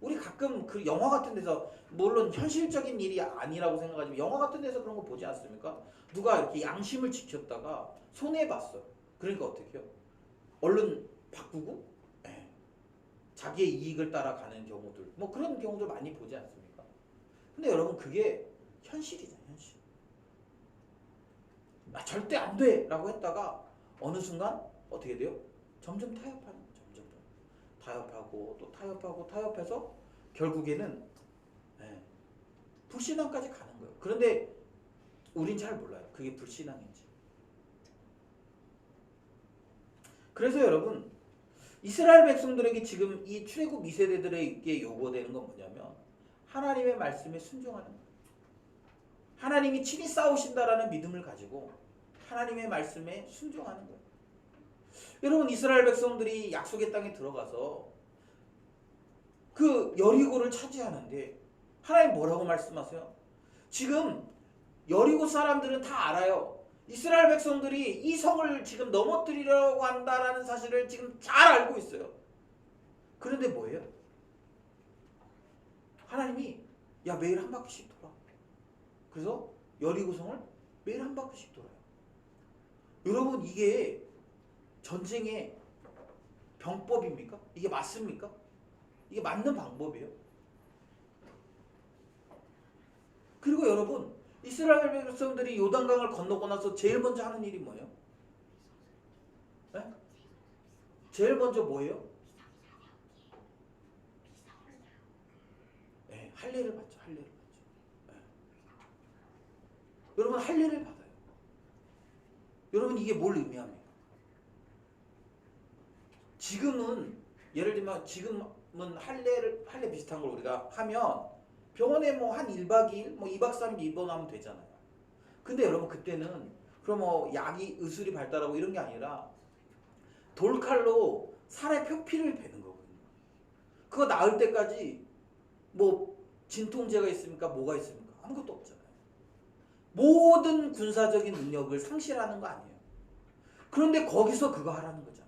우리 가끔 그 영화 같은 데서 물론 현실적인 일이 아니라고 생각하지만 영화 같은 데서 그런 거 보지 않습니까? 누가 이렇게 양심을 지켰다가 손해봤어. 그러니까 어떻게 해요? 얼른 바꾸고 자기의 이익을 따라가는 경우들 뭐 그런 경우들 많이 보지 않습니까? 근데 여러분 그게 현실이잖아요. 현실. 절대 안 돼! 라고 했다가 어느 순간 어떻게 돼요? 점점 타협하는 거예요. 점점 타협하고 또 타협해서 결국에는 불신앙까지 가는 거예요. 그런데 우린 잘 몰라요. 그게 불신앙인지. 그래서 여러분 이스라엘 백성들에게 지금 이 출애굽 2세대들에게 요구되는 건 뭐냐면 하나님의 말씀에 순종하는 거예요. 하나님이 친히 싸우신다라는 믿음을 가지고 하나님의 말씀에 순종하는 거예요. 여러분 이스라엘 백성들이 약속의 땅에 들어가서 그 여리고를 차지하는데 하나님 뭐라고 말씀하세요? 지금 여리고 사람들은 다 알아요. 이스라엘 백성들이 이 성을 지금 넘어뜨리려고 한다라는 사실을 지금 잘 알고 있어요. 그런데 뭐예요? 하나님이 매일 한 바퀴씩 돌아. 그래서 여리고 성을 매일 한 바퀴씩 돌아요. 여러분 이게 전쟁의 병법입니까? 이게 맞습니까? 이게 맞는 방법이에요? 그리고 여러분 이스라엘 백성들이 요단강을 건너고 나서 제일 먼저 하는 일이 뭐예요? 네? 제일 먼저 뭐예요? 할례를 받죠. 할례를 받죠. 여러분 할례를 받아요. 여러분 이게 뭘 의미합니까? 지금은 예를 들면 지금은 할례 비슷한 걸 우리가 하면 병원에 뭐 한 1박 2일, 뭐 2박 3일 입원하면 되잖아요. 근데 여러분 그때는 그럼 뭐 약이 의술이 발달하고 이런 게 아니라 돌칼로 살의 표피를 베는 거거든요. 그거 나을 때까지 뭐 진통제가 있습니까? 뭐가 있습니까? 아무것도 없잖아요. 모든 군사적인 능력을 상실하는 거 아니에요. 그런데 거기서 그거 하라는 거잖아.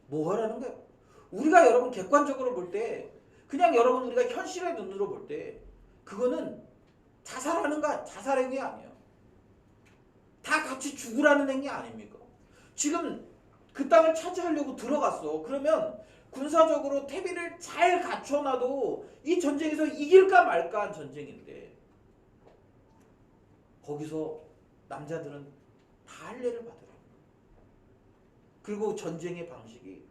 뭐 하라는 거예요? 우리가 여러분 객관적으로 볼 때 그냥 여러분 우리가 현실의 눈으로 볼 때 그거는 자살하는 거 자살 행위 아니에요. 다 같이 죽으라는 행위 아닙니까? 지금 그 땅을 차지하려고 들어갔어. 그러면 군사적으로 태비를 잘 갖춰놔도 이 전쟁에서 이길까 말까 한 전쟁인데 거기서 남자들은 다 할례를 받으라. 그리고 전쟁의 방식이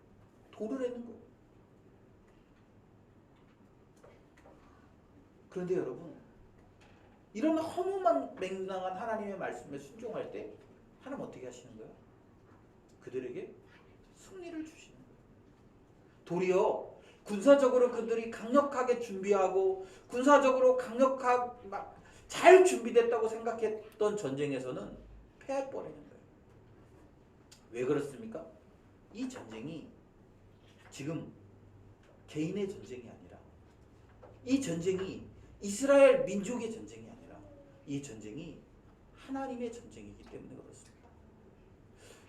돌을 내는 거예요. 그런데 여러분 이런 허무만 맹랑한 하나님의 말씀에 순종할 때 하나님 어떻게 하시는 거예요? 그들에게 승리를 주시는 거예요. 도리어 군사적으로 그들이 강력하게 준비하고 군사적으로 강력하게 막 잘 준비됐다고 생각했던 전쟁에서는 패할 뻔했는 거예요. 왜 그렇습니까? 이 전쟁이 지금 개인의 전쟁이 아니라 이 전쟁이 이스라엘 민족의 전쟁이 아니라 이 전쟁이 하나님의 전쟁이기 때문에 그렇습니다.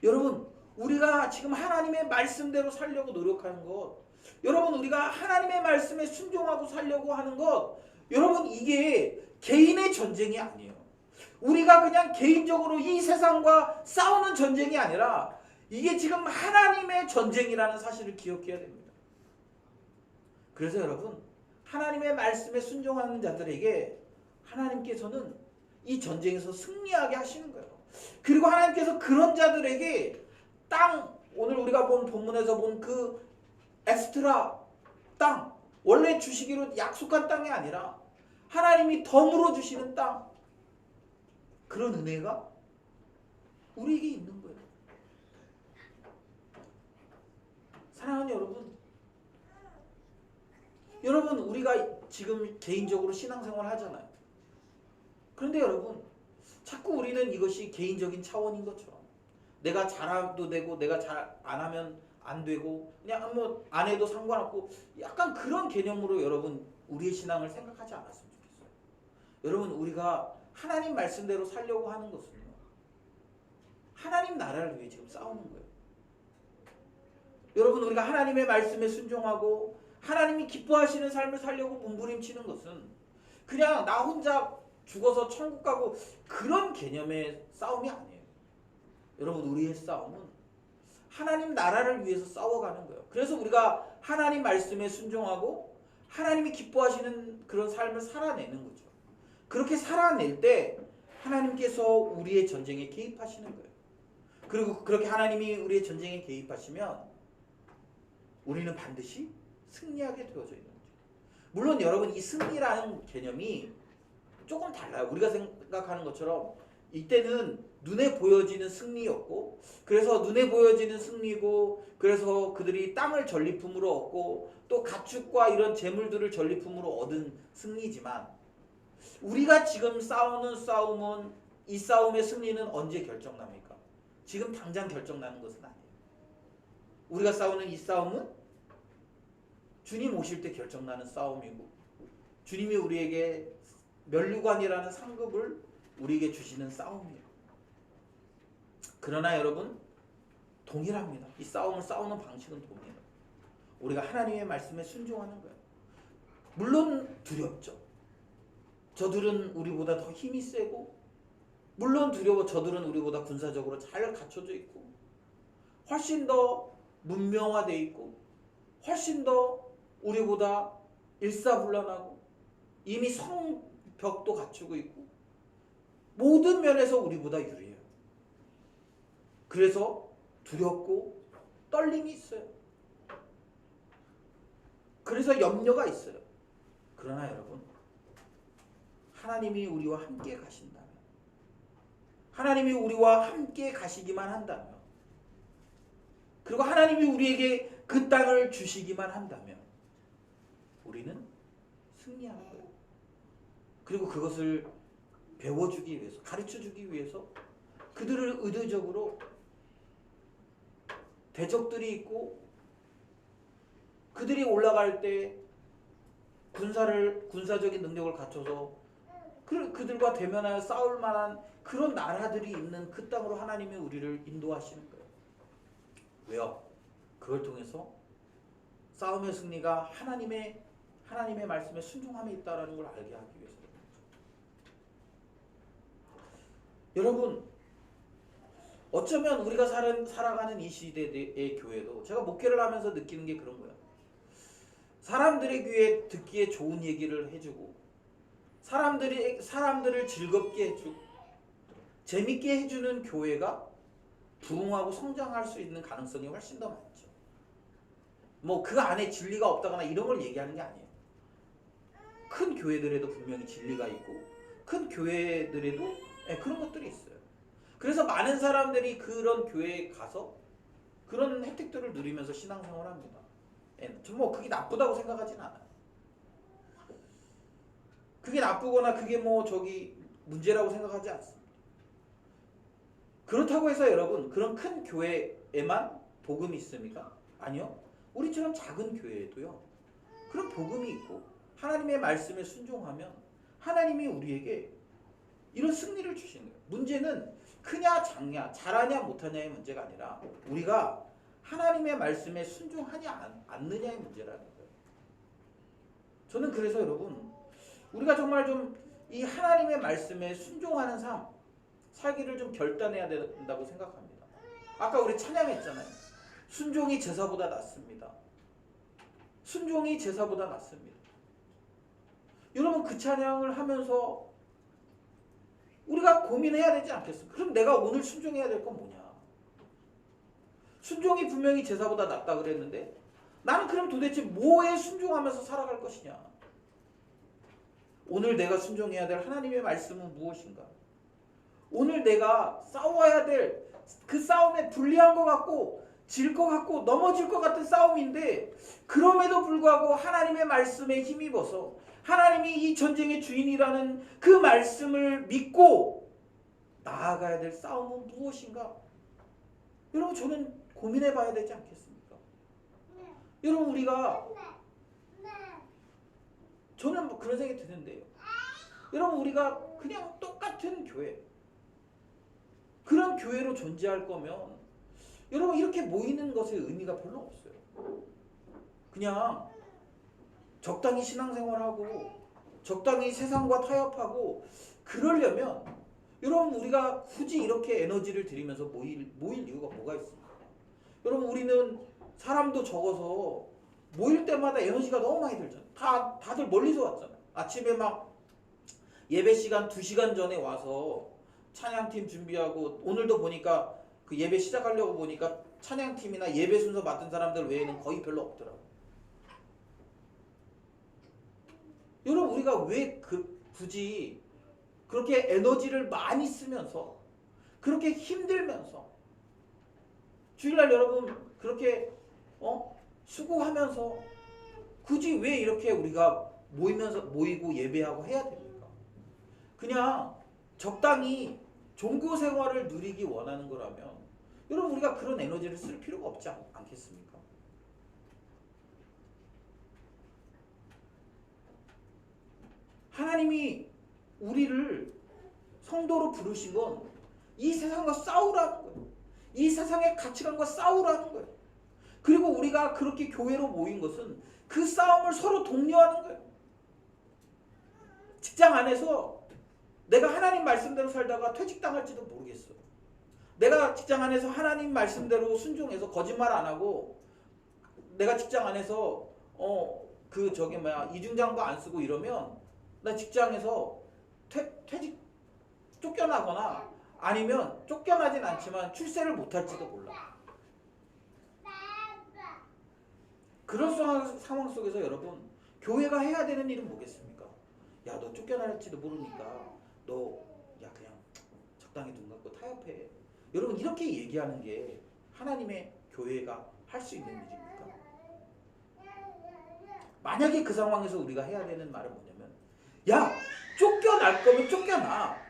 여러분 우리가 지금 하나님의 말씀대로 살려고 노력하는 것, 여러분 우리가 하나님의 말씀에 순종하고 살려고 하는 것, 여러분 이게 개인의 전쟁이 아니에요. 우리가 그냥 개인적으로 이 세상과 싸우는 전쟁이 아니라 이게 지금 하나님의 전쟁이라는 사실을 기억해야 됩니다. 그래서 여러분 하나님의 말씀에 순종하는 자들에게 하나님께서는 이 전쟁에서 승리하게 하시는 거예요. 그리고 하나님께서 그런 자들에게 땅, 오늘 우리가 본 본문에서 본 그 엑스트라 땅, 원래 주시기로 약속한 땅이 아니라 하나님이 덤으로 주시는 땅, 그런 은혜가 우리에게 있는 거예요. 사랑하는 여러분 우리가 지금 개인적으로 신앙생활 하잖아요. 그런데 여러분 자꾸 우리는 이것이 개인적인 차원인 것처럼 내가 잘해도 되고 내가 잘 안 하면 안 되고 그냥 뭐 안 해도 상관없고 약간 그런 개념으로 여러분 우리의 신앙을 생각하지 않았으면 좋겠어요. 여러분 우리가 하나님 말씀대로 살려고 하는 것은요, 하나님 나라를 위해 지금 싸우는 거예요. 여러분 우리가 하나님의 말씀에 순종하고 하나님이 기뻐하시는 삶을 살려고 몸부림치는 것은 그냥 나 혼자 죽어서 천국 가고 그런 개념의 싸움이 아니에요. 여러분 우리의 싸움은 하나님 나라를 위해서 싸워가는 거예요. 그래서 우리가 하나님 말씀에 순종하고 하나님이 기뻐하시는 그런 삶을 살아내는 거죠. 그렇게 살아낼 때 하나님께서 우리의 전쟁에 개입하시는 거예요. 그리고 그렇게 하나님이 우리의 전쟁에 개입하시면 우리는 반드시 승리하게 되어져 있는 거죠. 물론 여러분 이 승리라는 개념이 조금 달라요. 우리가 생각하는 것처럼 이때는 눈에 보여지는 승리였고, 그래서 눈에 보여지는 승리고, 그래서 그들이 땅을 전리품으로 얻고 또 가축과 이런 재물들을 전리품으로 얻은 승리지만, 우리가 지금 싸우는 싸움은, 이 싸움의 승리는 언제 결정납니까? 지금 당장 결정나는 것은 아니에요. 우리가 싸우는 이 싸움은 주님 오실 때 결정나는 싸움이고, 주님이 우리에게 면류관이라는 상급을 우리에게 주시는 싸움이에요. 그러나 여러분 동일합니다. 이 싸움을 싸우는 방식은 동일해요. 우리가 하나님의 말씀에 순종하는 거예요. 물론 두렵죠. 저들은 우리보다 더 힘이 세고, 물론 두려워 저들은 우리보다 군사적으로 잘 갖춰져 있고, 훨씬 더 문명화되어 있고, 훨씬 더 우리보다 일사불란하고 이미 성벽도 갖추고 있고 모든 면에서 우리보다 유리해요. 그래서 두렵고 떨림이 있어요. 그래서 염려가 있어요. 그러나 여러분 하나님이 우리와 함께 가신다면, 하나님이 우리와 함께 가시기만 한다면, 그리고 하나님이 우리에게 그 땅을 주시기만 한다면 우리는 승리하는 거예요. 그리고 그것을 배워주기 위해서, 가르쳐주기 위해서 그들을 의도적으로 대적들이 있고 그들이 올라갈 때 군사적인 능력을 갖춰서 그들과 대면하여 싸울 만한 그런 나라들이 있는 그 땅으로 하나님이 우리를 인도하시는 거예요. 왜요? 그걸 통해서 싸움의 승리가 하나님의 말씀에 순종함에 있다라는 걸 알게 하기 위해서. 여러분, 어쩌면 우리가 살아가는 이 시대의 교회도 제가 목회를 하면서 느끼는 게 그런 거예요. 사람들의 귀에 듣기에 좋은 얘기를 해주고 사람들을 즐겁게 해주고 재밌게 해주는 교회가 부흥하고 성장할 수 있는 가능성이 훨씬 더 많죠. 뭐 그 안에 진리가 없다거나 이런 걸 얘기하는 게 아니에요. 큰 교회들에도 분명히 진리가 있고 큰 교회들에도 그런 것들이 있어요. 그래서 많은 사람들이 그런 교회에 가서 그런 혜택들을 누리면서 신앙생활을 합니다. 뭐 그게 나쁘다고 생각하진 않아요. 그게 나쁘거나 그게 뭐 문제라고 생각하지 않습니다. 그렇다고 해서 여러분 그런 큰 교회에만 복음이 있습니까? 아니요. 우리처럼 작은 교회에도요. 그런 복음이 있고 하나님의 말씀에 순종하면 하나님이 우리에게 이런 승리를 주시는 거예요. 문제는 크냐 작냐 잘하냐 못하냐의 문제가 아니라 우리가 하나님의 말씀에 순종하냐 않느냐의 문제라는 거예요. 저는 그래서 여러분 우리가 정말 좀 이 하나님의 말씀에 순종하는 삶 살기를 좀 결단해야 된다고 생각합니다. 아까 우리 찬양했잖아요. 순종이 제사보다 낫습니다. 순종이 제사보다 낫습니다. 여러분 그 찬양을 하면서 우리가 고민해야 되지 않겠습니까? 그럼 내가 오늘 순종해야 될 건 뭐냐? 순종이 분명히 제사보다 낫다 그랬는데 나는 그럼 도대체 뭐에 순종하면서 살아갈 것이냐? 오늘 내가 순종해야 될 하나님의 말씀은 무엇인가? 오늘 내가 싸워야 될 그 싸움에 불리한 것 같고 질 것 같고 넘어질 것 같은 싸움인데 그럼에도 불구하고 하나님의 말씀에 힘입어서 하나님이 이 전쟁의 주인이라는 그 말씀을 믿고 나아가야 될 싸움은 무엇인가? 여러분 저는 고민해 봐야 되지 않겠습니까? 여러분 우리가 저는 뭐 그런 생각이 드는데요. 여러분 우리가 그냥 똑같은 교회 그런 교회로 존재할 거면 여러분 이렇게 모이는 것에 의미가 별로 없어요. 그냥 적당히 신앙생활하고 적당히 세상과 타협하고 그러려면 여러분 우리가 굳이 이렇게 에너지를 들이면서 모일 이유가 뭐가 있습니까? 여러분 우리는 사람도 적어서 모일 때마다 에너지가 너무 많이 들잖아요. 다들 멀리서 왔잖아요. 아침에 막 예배 시간 2시간 전에 와서 찬양팀 준비하고 오늘도 보니까 그 예배 시작하려고 보니까 찬양팀이나 예배 순서 맡은 사람들 외에는 거의 별로 없더라고요. 여러분 우리가 왜 굳이 그렇게 에너지를 많이 쓰면서 그렇게 힘들면서 주일날 여러분 그렇게 수고하면서 굳이 왜 이렇게 우리가 모이고 예배하고 해야 됩니까? 그냥 적당히 종교 생활을 누리기 원하는 거라면 여러분 우리가 그런 에너지를 쓸 필요가 없지 않겠습니까? 하나님이 우리를 성도로 부르신 건 이 세상과 싸우라는 거예요. 이 세상의 가치관과 싸우라는 거예요. 그리고 우리가 그렇게 교회로 모인 것은 그 싸움을 서로 독려하는 거예요. 직장 안에서 내가 하나님 말씀대로 살다가 퇴직당할지도 모르겠어. 내가 직장 안에서 하나님 말씀대로 순종해서 거짓말 안 하고 내가 직장 안에서 이중장부 안 쓰고 이러면 나 직장에서 퇴직 쫓겨나거나 아니면 쫓겨나진 않지만 출세를 못할지도 몰라. 그런 상황 속에서 여러분 교회가 해야 되는 일은 뭐겠습니까? 야, 너 쫓겨날지도 모르니까 너 그냥 적당히 눈 감고 타협해. 여러분 이렇게 얘기하는 게 하나님의 교회가 할 수 있는 일입니까? 만약에 그 상황에서 우리가 해야 되는 말은 뭐냐면 야, 쫓겨날 거면 쫓겨나.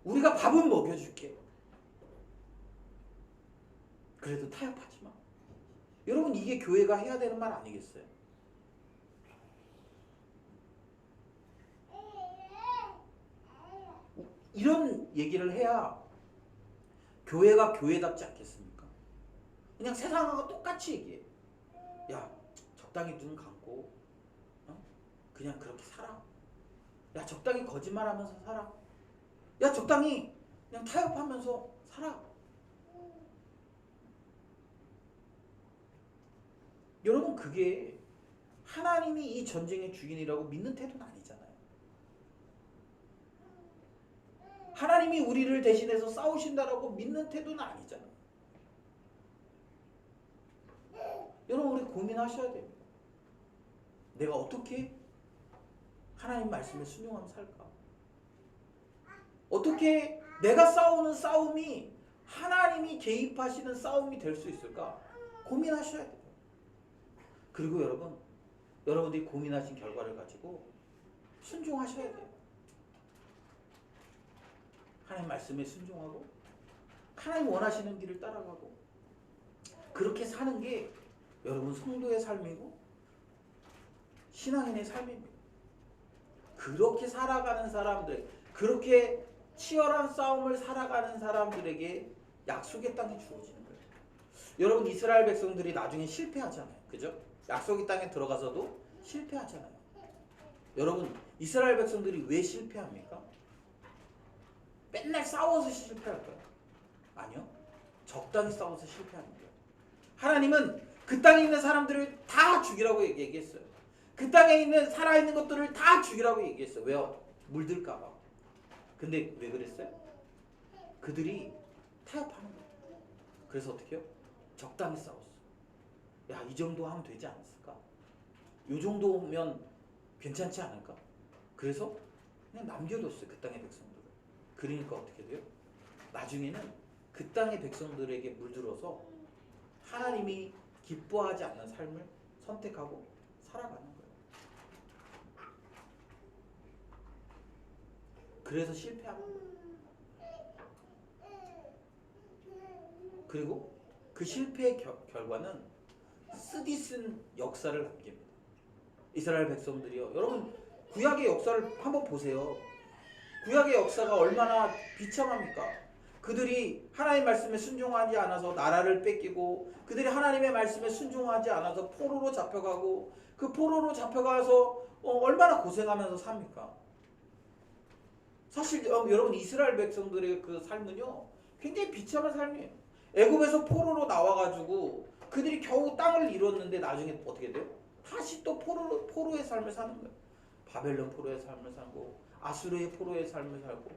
우리가 밥은 먹여줄게. 그래도 타협하지 마. 여러분 이게 교회가 해야 되는 말 아니겠어요? 이런 얘기를 해야 교회가 교회답지 않겠습니까? 그냥 세상하고 똑같이 얘기해. 야, 적당히 눈 감고 그냥 그렇게 살아. 야, 적당히 거짓말하면서 살아. 야, 적당히 그냥 타협하면서 살아. 여러분 그게 하나님이 이 전쟁의 주인이라고 믿는 태도는 아니잖아요. 하나님이 우리를 대신해서 싸우신다라고 믿는 태도는 아니잖아요. 여러분 우리 고민하셔야 됩니다. 내가 어떻게 하나님 말씀에 순종하며 살까? 어떻게 내가 싸우는 싸움이 하나님이 개입하시는 싸움이 될 수 있을까? 고민하셔야 돼요. 그리고 여러분들이 고민하신 결과를 가지고 순종하셔야 돼요. 하나님 말씀에 순종하고 하나님 원하시는 길을 따라가고 그렇게 사는 게 여러분 성도의 삶이고 신앙인의 삶입니다. 그렇게 살아가는 사람들, 그렇게 치열한 싸움을 살아가는 사람들에게 약속의 땅이 주어지는 거예요. 여러분 이스라엘 백성들이 나중에 실패하잖아요. 그죠? 약속의 땅에 들어가서도 실패하잖아요. 여러분 이스라엘 백성들이 왜 실패합니까? 맨날 싸워서 실패할까요? 아니요. 적당히 싸워서 실패하는 거예요. 하나님은 그 땅에 있는 사람들을 다 죽이라고 얘기했어요. 그 땅에 있는 살아있는 것들을 다 죽이라고 얘기했어요. 왜요? 물들까 봐. 근데 왜 그랬어요? 그들이 타협하는 거예요. 그래서 어떻게 해요? 적당히 싸웠어. 야, 이 정도 하면 되지 않았을까? 이 정도면 괜찮지 않을까? 그래서 그냥 남겨뒀어요. 그 땅의 백성들을. 그러니까 어떻게 돼요? 나중에는 그 땅의 백성들에게 물들어서 하나님이 기뻐하지 않는 삶을 선택하고 살아가는 거예요. 그래서 실패하는 거예요. 그리고 그 실패의 결과는 쓰디쓴 역사를 남깁니다. 이스라엘 백성들이요. 여러분 구약의 역사를 한번 보세요. 구약의 역사가 얼마나 비참합니까? 그들이 하나님 말씀에 순종하지 않아서 나라를 뺏기고 그들이 하나님의 말씀에 순종하지 않아서 포로로 잡혀가고 그 포로로 잡혀가서 얼마나 고생하면서 삽니까? 사실 여러분 이스라엘 백성들의 그 삶은요 굉장히 비참한 삶이에요. 애굽에서 포로로 나와가지고 그들이 겨우 땅을 이뤘는데 나중에 어떻게 돼요? 다시 또 포로의 삶을 사는 거예요. 바벨론 포로의 삶을 살고 아수르의 포로의 삶을 살고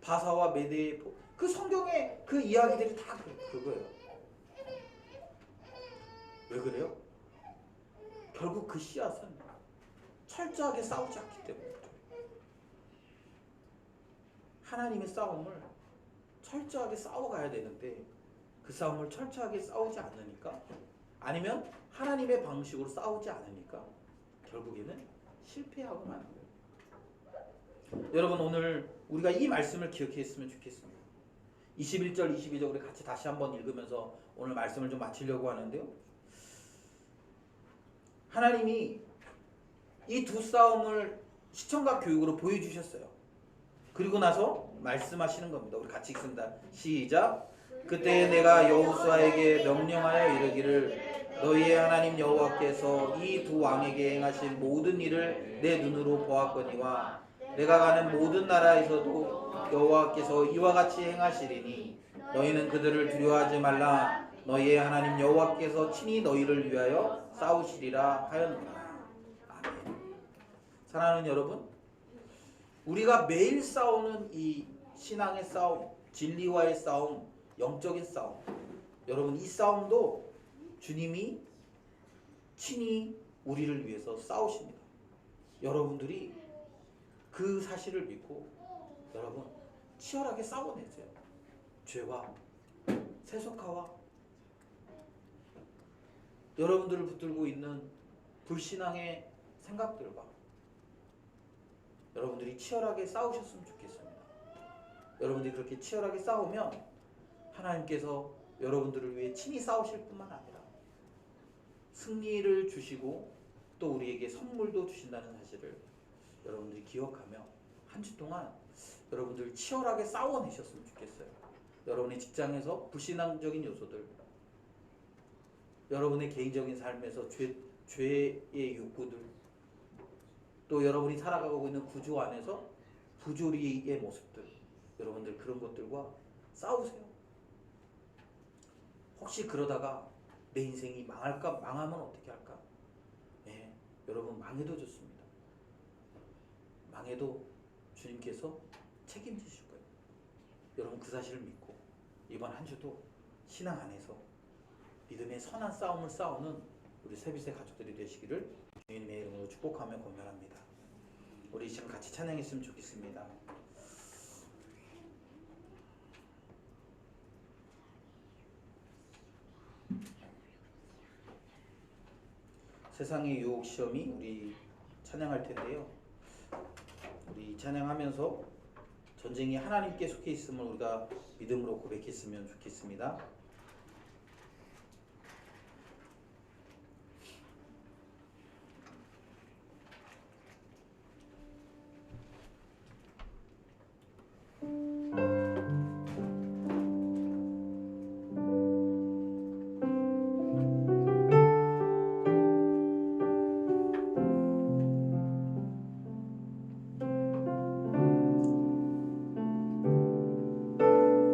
바사와 메대의 그 성경의 그 이야기들이 다 그거예요. 왜 그래요? 결국 그 씨앗은 철저하게 싸우지 않기 때문에 하나님의 싸움을 철저하게 싸워가야 되는데 그 싸움을 철저하게 싸우지 않으니까 아니면 하나님의 방식으로 싸우지 않으니까 결국에는 실패하고 마는 거예요. 여러분 오늘 우리가 이 말씀을 기억했으면 좋겠습니다. 21절 22절 우리 같이 다시 한번 읽으면서 오늘 말씀을 좀 마치려고 하는데요. 하나님이 이 두 싸움을 시청각 교육으로 보여주셨어요. 그리고 나서 말씀하시는 겁니다. 우리 같이 읽습니다. 시작. 그때 내가 여호수아에게 명령하여 이르기를 너희의 하나님 여호와께서 이 두 왕에게 행하신 모든 일을 내 눈으로 보았거니와 내가 가는 모든 나라에서도 여호와께서 이와 같이 행하시리니 너희는 그들을 두려워하지 말라. 너희의 하나님 여호와께서 친히 너희를 위하여 싸우시리라 하였노라. 아멘. 사랑하는 여러분, 우리가 매일 싸우는 이 신앙의 싸움, 진리와의 싸움, 영적인 싸움, 여러분 이 싸움도 주님이 친히 우리를 위해서 싸우십니다. 여러분들이 그 사실을 믿고 여러분 치열하게 싸워내세요. 죄와 세속화와 여러분들을 붙들고 있는 불신앙의 생각들과 여러분들이 치열하게 싸우셨으면 좋겠습니다. 여러분들이 그렇게 치열하게 싸우면 하나님께서 여러분들을 위해 친히 싸우실 뿐만 아니라 승리를 주시고 또 우리에게 선물도 주신다는 사실을 여러분들이 기억하며 한 주 동안 여러분들 치열하게 싸워내셨으면 좋겠어요. 여러분의 직장에서 불신앙적인 요소들, 여러분의 개인적인 삶에서 죄의 욕구들, 또 여러분이 살아가고 있는 구조 안에서 부조리의 모습들, 여러분들 그런 것들과 싸우세요. 혹시 그러다가 내 인생이 망하면 어떻게 할까? 네, 여러분 망해도 좋습니다. 망해도 주님께서 책임지실 거예요. 여러분 그 사실을 믿고 이번 한 주도 신앙 안에서 믿음의 선한 싸움을 싸우는 우리 세빛의 가족들이 되시기를 주님의 이름으로 축복하며 권면합니다. 우리 지금 같이 찬양했으면 좋겠습니다. 세상의 유혹 시험이 우리 찬양할 텐데요. 우리 찬양하면서 전쟁이 하나님께 속해 있음을 우리가 믿음으로 고백했으면 좋겠습니다.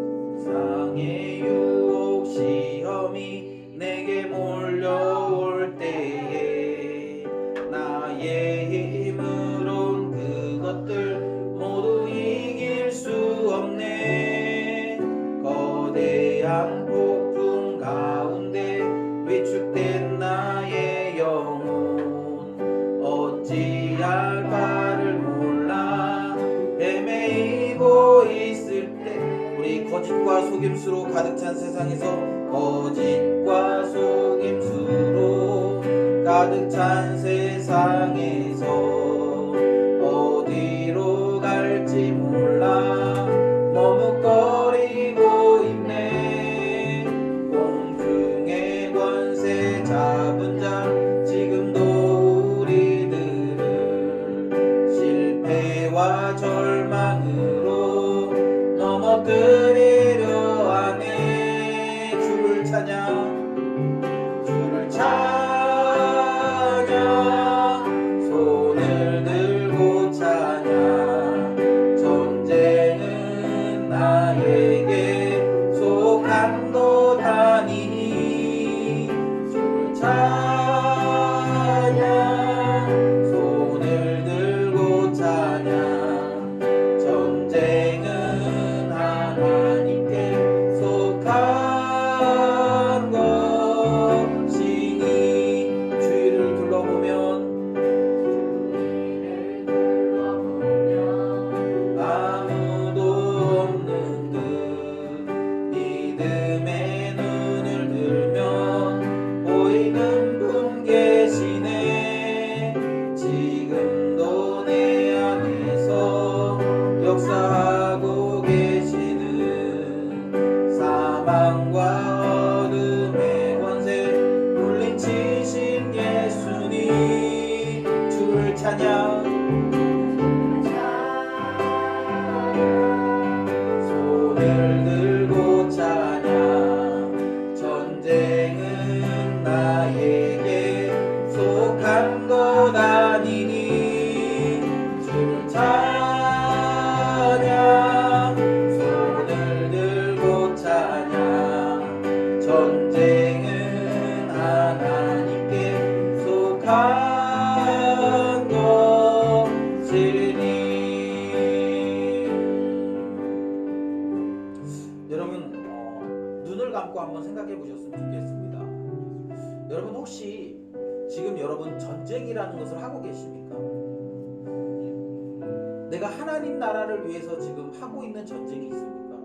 세상의 유혹 시험이 내게 몰려올 때에 나의 힘으론 그것들 모두 이길 수 없네. 거대한 폭풍 가운데 위축된 나의 영혼 어찌할 바를 몰라 헤매이고 있을 때 우리 거짓과 속임수로 가득 찬 세상에서 거짓과 속임수로 가득 찬 세상에서 어디로 갈지 몰라 머뭇거리고 있네. 공중의 권세 잡은 자 지금도 우리들을 실패와 절망으로 넘어뜨리려 하네. 주를 찬양, 주를 찬양, 손을 들고 찬양. 전쟁은 나에게 속한 것 아니니. 주를 찬양, 손을 들고 찬양. 전쟁은 하나님께 속한 것이니. 주위를 둘러보면 아무도 없는 듯 믿음의 눈을 들면 보이는 분 계시네. 지금도 내 안에서 역사하고 계시는 사망과 어둠의 권세 물리치신 예수님. 주를 찬양, 손을 들고 찬양. 전쟁은 나에게 속한 것 아니니. 주를 찬양, 손을 들고 찬양. 전쟁은 하나님께 속한 것이니. 여러분 눈을 감고 한번 생각해 보셨으면 좋겠습니다. 여러분 혹시 지금 여러분 전쟁이라는 것을 하고 계십니까? 내가 하나님 나라를 위해서 지금 하고 있는 전쟁이 있습니까?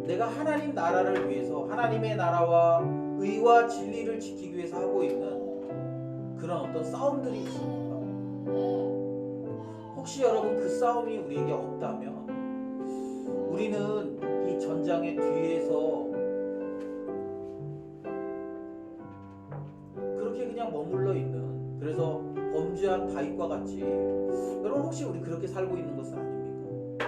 내가 하나님 나라를 위해서 하나님의 나라와 의와 진리를 지키기 위해서 하고 있는 그런 어떤 싸움들이 있습니까? 혹시 여러분 그 싸움이 우리에게 없다면 우리는 이 전장의 뒤에서 그렇게 그냥 머물러 있는, 그래서 범죄한 다윗과 같이, 여러분 혹시 우리 그렇게 살고 있는 것은 아닙니까?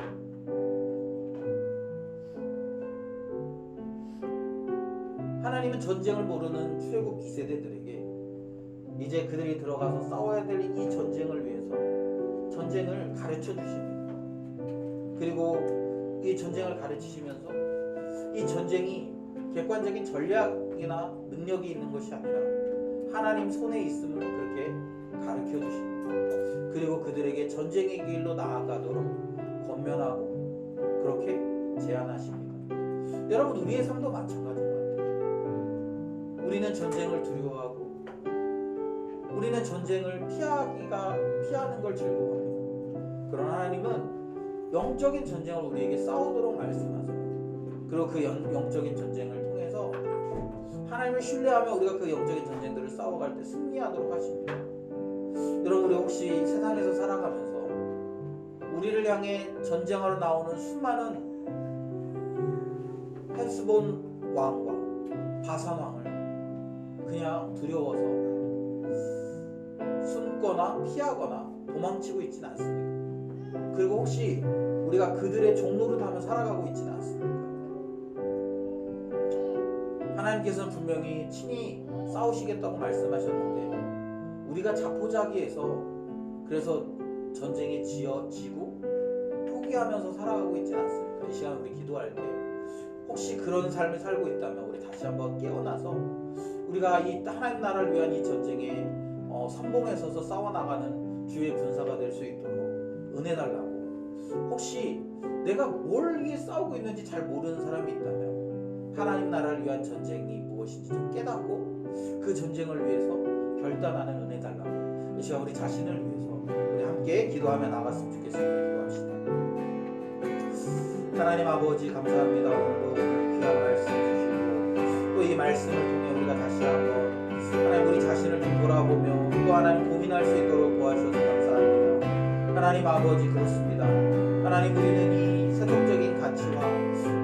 하나님은 전쟁을 모르는 출애굽 2세대들에게 이제 그들이 들어가서 싸워야 될 이 전쟁을 위해서 전쟁을 가르쳐 주십니다. 그리고 이 전쟁을 가르치시면서 이 전쟁이 객관적인 전략이나 능력이 있는 것이 아니라 하나님 손에 있음을 그렇게 가르쳐 주십니다. 그리고 그들에게 전쟁의 길로 나아가도록 권면하고 그렇게 제안하십니다. 여러분, 우리의 삶도 마찬가지인 것 같아요. 우리는 전쟁을 두려워하고 우리는 전쟁을 피하는 걸 즐거워합니다. 그러나 하나님은 영적인 전쟁을 우리에게 싸우도록 말씀하세요. 그리고 그 영적인 전쟁을 통해서 하나님을 신뢰하며 우리가 그 영적인 전쟁들을 싸워갈 때 승리하도록 하십니다. 여러분, 우리 혹시 세상에서 살아가면서 우리를 향해 전쟁하러 나오는 수많은 헤스본 왕과 바산 왕을 그냥 두려워서 숨거나 피하거나 도망치고 있지는 않습니까? 그리고 혹시 우리가 그들의 종노릇하며 살아가고 있지는 않습니까? 하나님께서는 분명히 친히 싸우시겠다고 말씀하셨는데 우리가 자포자기해서 그래서 전쟁에 지고 포기하면서 살아가고 있지는 않습니까? 이 시간 우리 기도할 때 혹시 그런 삶을 살고 있다면 우리 다시 한번 깨어나서 우리가 이 하나님 나라를 위한 이 전쟁에 선봉에 서서 싸워나가는 주의 군사가 될 수 있도록 은혜 달라고. 혹시 내가 뭘 위해 싸우고 있는지 잘 모르는 사람이 있다면 하나님 나라를 위한 전쟁이 무엇인지 좀 깨닫고 그 전쟁을 위해서 결단하는 은혜 달라고. 이 시간 우리 자신을 위해서 우리 함께 기도하며 나갔으면 좋겠습니다. 기도합시다. 하나님 아버지, 감사합니다. 오늘도 귀한 말씀 주시고 또 이 말씀을 통해 우리가 다시 한번 하나님 우리 자신을 좀 돌아보며 또 하나님 고민할 수 있도록 도와주셔서 감사합니다. 하나님 아버지, 그렇습니다. 하나님, 우리는 이 세속적인 가치와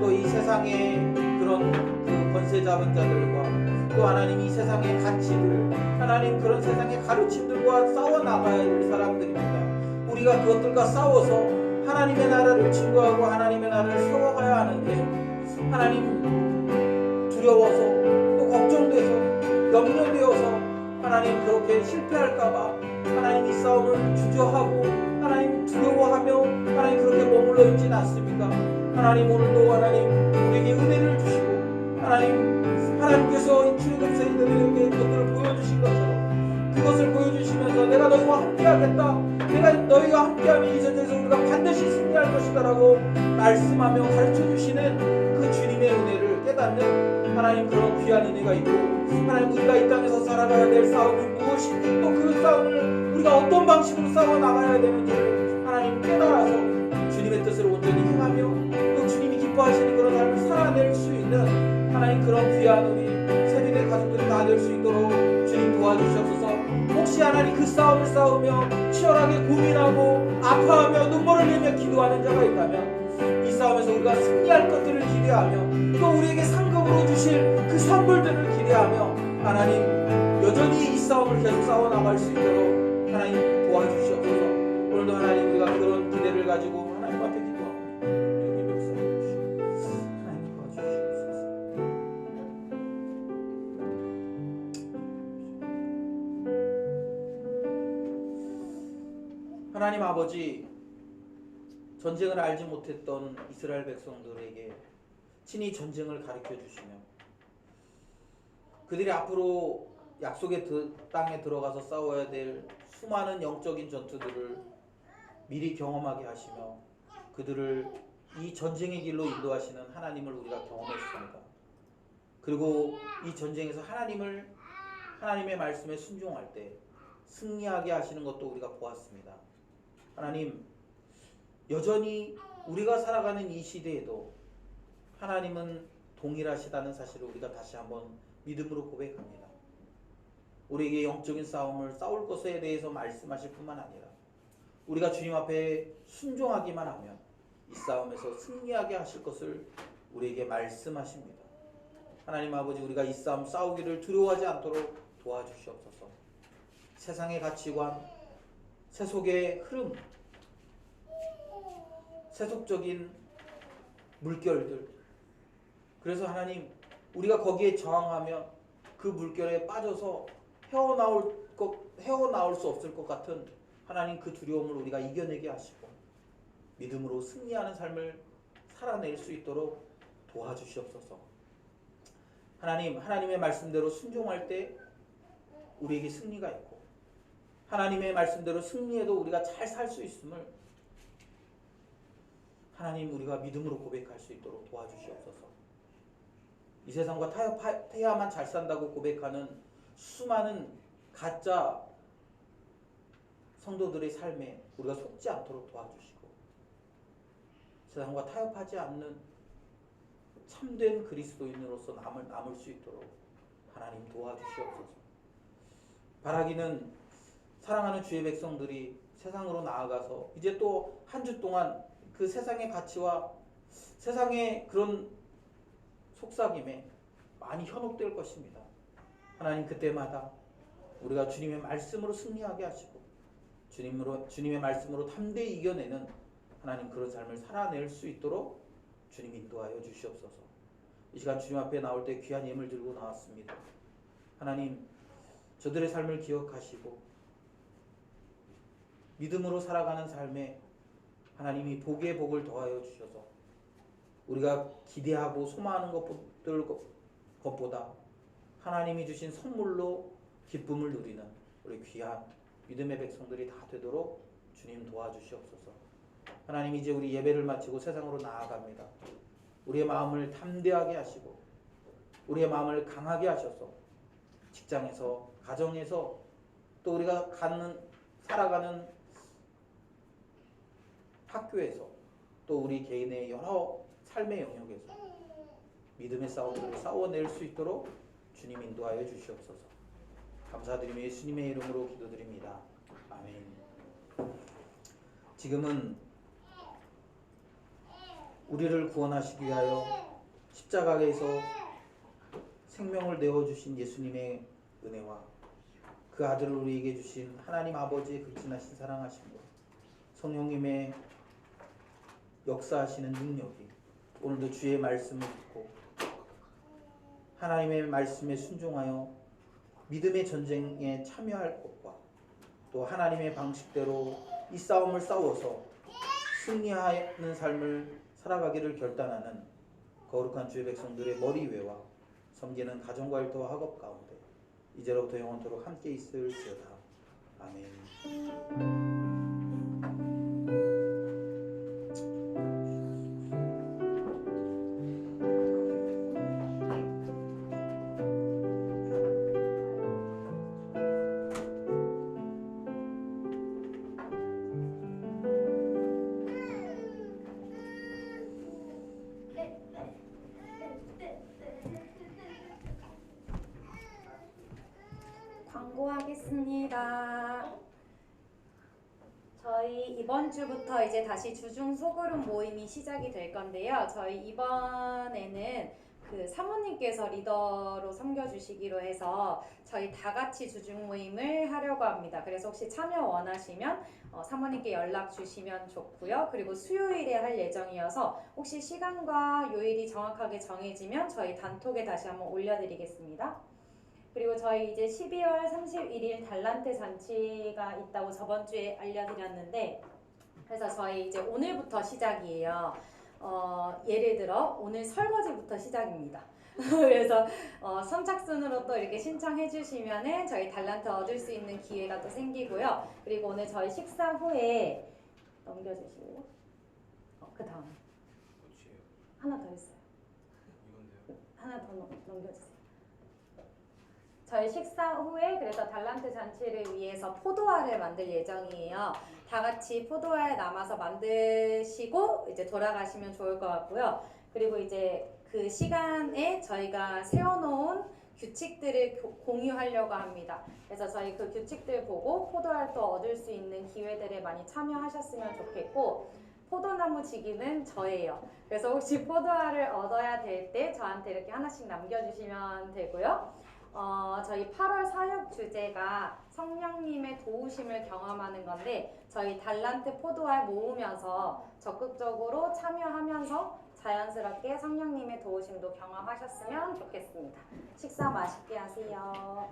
또 이 세상의 그런 그 권세 잡은 자들과 또 하나님 이 세상의 가치들, 하나님 그런 세상의 가르침들과 싸워 나가야 될 사람들입니다. 우리가 그것들과 싸워서 하나님의 나라를 증거하고 하나님의 나라를 세워가야 하는데 하나님 두려워서 또 걱정돼서 염려되어서 하나님 그렇게 실패할까봐 하나님 이 싸움을 주저하고 하나님 두려워하며 하나님 그렇게 머물러 있진 않습니까? 하나님 오늘도 하나님 우리에게 은혜를 주시고 하나님께서 출애굽 세대들에게 그것들을 보여주신 것처럼 그것을 보여주시면서 내가 너희와 함께하겠다, 내가 너희와 함께하면 이 전쟁에서 우리가 반드시 승리할 것이다 라고 말씀하며 가르쳐주시는 그 주님의 은혜를 깨닫는 하나님 그런 귀한 은혜가 있고 하나님 우리가 이 땅에서 살아가야 될 싸움이 무엇인지 또 그 싸움을 우리가 어떤 방식으로 싸워 나가야 되는지 하나님 깨달아서 주님의 뜻을 온전히 행하며 또 주님이 기뻐하시는 그런 삶을 살아낼 수 있는 하나님 그런 귀한 우리 세빈의 가족들이 다 될 수 있도록 주님 도와주시옵소서. 혹시 하나님 그 싸움을 싸우며 치열하게 고민하고 아파하며 눈물을 흘리며 기도하는 자가 있다면 이 싸움에서 우리가 승리할 것들을 기대하며 또 우리에게 상급으로 주실 그 선물들을 기대하며 하나님 여전히 이 싸움을 계속 싸워 나갈 수 있도록 하나님 도와주시옵소서. 오늘도 하나님 우리가 그런 기대를 가지고 하나님 앞에 기도합니다. 여기 멱살해 주시고 하나님 도와주시옵소서. 하나님 아버지, 전쟁을 알지 못했던 이스라엘 백성들에게 친히 전쟁을 가르쳐 주시며 그들이 앞으로 약속의 땅에 들어가서 싸워야 될 수많은 영적인 전투들을 미리 경험하게 하시며 그들을 이 전쟁의 길로 인도하시는 하나님을 우리가 경험했습니다. 그리고 이 전쟁에서 하나님의 말씀에 순종할 때 승리하게 하시는 것도 우리가 보았습니다. 하나님, 여전히 우리가 살아가는 이 시대에도 하나님은 동일하시다는 사실을 우리가 다시 한번 믿음으로 고백합니다. 우리에게 영적인 싸움을 싸울 것에 대해서 말씀하실 뿐만 아니라 우리가 주님 앞에 순종하기만 하면 이 싸움에서 승리하게 하실 것을 우리에게 말씀하십니다. 하나님 아버지, 우리가 이 싸움 싸우기를 두려워하지 않도록 도와주시옵소서. 세상의 가치관, 세속의 흐름, 세속적인 물결들, 그래서 하나님, 우리가 거기에 저항하면 그 물결에 빠져서 헤어나올 수 없을 것 같은 하나님 그 두려움을 우리가 이겨내게 하시고 믿음으로 승리하는 삶을 살아낼 수 있도록 도와주시옵소서. 하나님, 하나님의 말씀대로 순종할 때 우리에게 승리가 있고 하나님의 말씀대로 승리해도 우리가 잘 살 수 있음을 하나님, 우리가 믿음으로 고백할 수 있도록 도와주시옵소서. 이 세상과 타협해야만 잘 산다고 고백하는 수많은 가짜 성도들의 삶에 우리가 속지 않도록 도와주시고 세상과 타협하지 않는 참된 그리스도인으로서 남을 수 있도록 하나님 도와주시옵소서. 바라기는 사랑하는 주의 백성들이 세상으로 나아가서 이제 또 한 주 동안 그 세상의 가치와 세상의 그런 속삭임에 많이 현혹될 것입니다. 하나님, 그때마다 우리가 주님의 말씀으로 승리하게 하시고 주님의 말씀으로 담대히 이겨내는 하나님 그런 삶을 살아낼 수 있도록 주님 인도하여 주시옵소서. 이 시간 주님 앞에 나올 때 귀한 예물 들고 나왔습니다. 하나님, 저들의 삶을 기억하시고 믿음으로 살아가는 삶에 하나님이 복의 복을 더하여 주셔서 우리가 기대하고 소망하는 것보다 하나님이 주신 선물로 기쁨을 누리는 우리 귀한 믿음의 백성들이 다 되도록 주님 도와주시옵소서. 하나님, 이제 우리 예배를 마치고 세상으로 나아갑니다. 우리의 마음을 담대하게 하시고 우리의 마음을 강하게 하셔서 직장에서, 가정에서, 또 우리가 살아가는 학교에서, 또 우리 개인의 여러 삶의 영역에서 믿음의 싸움을 싸워낼 수 있도록 주님 인도하여 주시옵소서. 감사드리며 예수님의 이름으로 기도드립니다. 아멘. 지금은 우리를 구원하시기 위하여 십자가에서 생명을 내어주신 예수님의 은혜와 그 아들을 우리에게 주신 하나님 아버지의 극진하신 사랑하심과 성령님의 역사하시는 능력이 오늘도 주의 말씀을 듣고 하나님의 말씀에 순종하여 믿음의 전쟁에 참여할 것과 또 하나님의 방식대로 이 싸움을 싸워서 승리하는 삶을 살아가기를 결단하는 거룩한 주의 백성들의 머리 위와 섬기는 가정과 일터와 학업 가운데 이제로부터 영원토록 함께 있을지어다. 아멘. 광고하겠습니다. 저희 이번 주부터 이제 다시 주중 소그룹 모임이 시작이 될 건데요. 저희 이번에는 그 사모님께서 리더로 섬겨주시기로 해서 저희 다 같이 주중 모임을 하려고 합니다. 그래서 혹시 참여 원하시면 사모님께 연락 주시면 좋고요. 그리고 수요일에 할 예정이어서 혹시 시간과 요일이 정확하게 정해지면 저희 단톡에 다시 한번 올려드리겠습니다. 그리고 저희 이제 12월 31일 달란트 잔치가 있다고 저번 주에 알려드렸는데, 그래서 저희 이제 오늘부터 시작이에요. 예를 들어 오늘 설거지부터 시작입니다. 그래서 선착순으로 또 이렇게 신청해 주시면은 저희 달란트 얻을 수 있는 기회가 또 생기고요. 그리고 오늘 저희 식사 후에 넘겨주실래요? 그 다음에 하나 더 있어요. 하나 더 넘겨주세요. 저희 식사 후에 그래서 달란트 잔치를 위해서 포도알을 만들 예정이에요. 다 같이 포도알 남아서 만드시고 이제 돌아가시면 좋을 것 같고요. 그리고 이제 그 시간에 저희가 세워놓은 규칙들을 공유하려고 합니다. 그래서 저희 그 규칙들 보고 포도알 또 얻을 수 있는 기회들에 많이 참여하셨으면 좋겠고, 포도나무 지기는 저예요. 그래서 혹시 포도알을 얻어야 될 때 저한테 이렇게 하나씩 남겨주시면 되고요. 저희 8월 사역 주제가 성령님의 도우심을 경험하는 건데 저희 달란트 포도알 모으면서 적극적으로 참여하면서 자연스럽게 성령님의 도우심도 경험하셨으면 좋겠습니다. 식사 맛있게 하세요.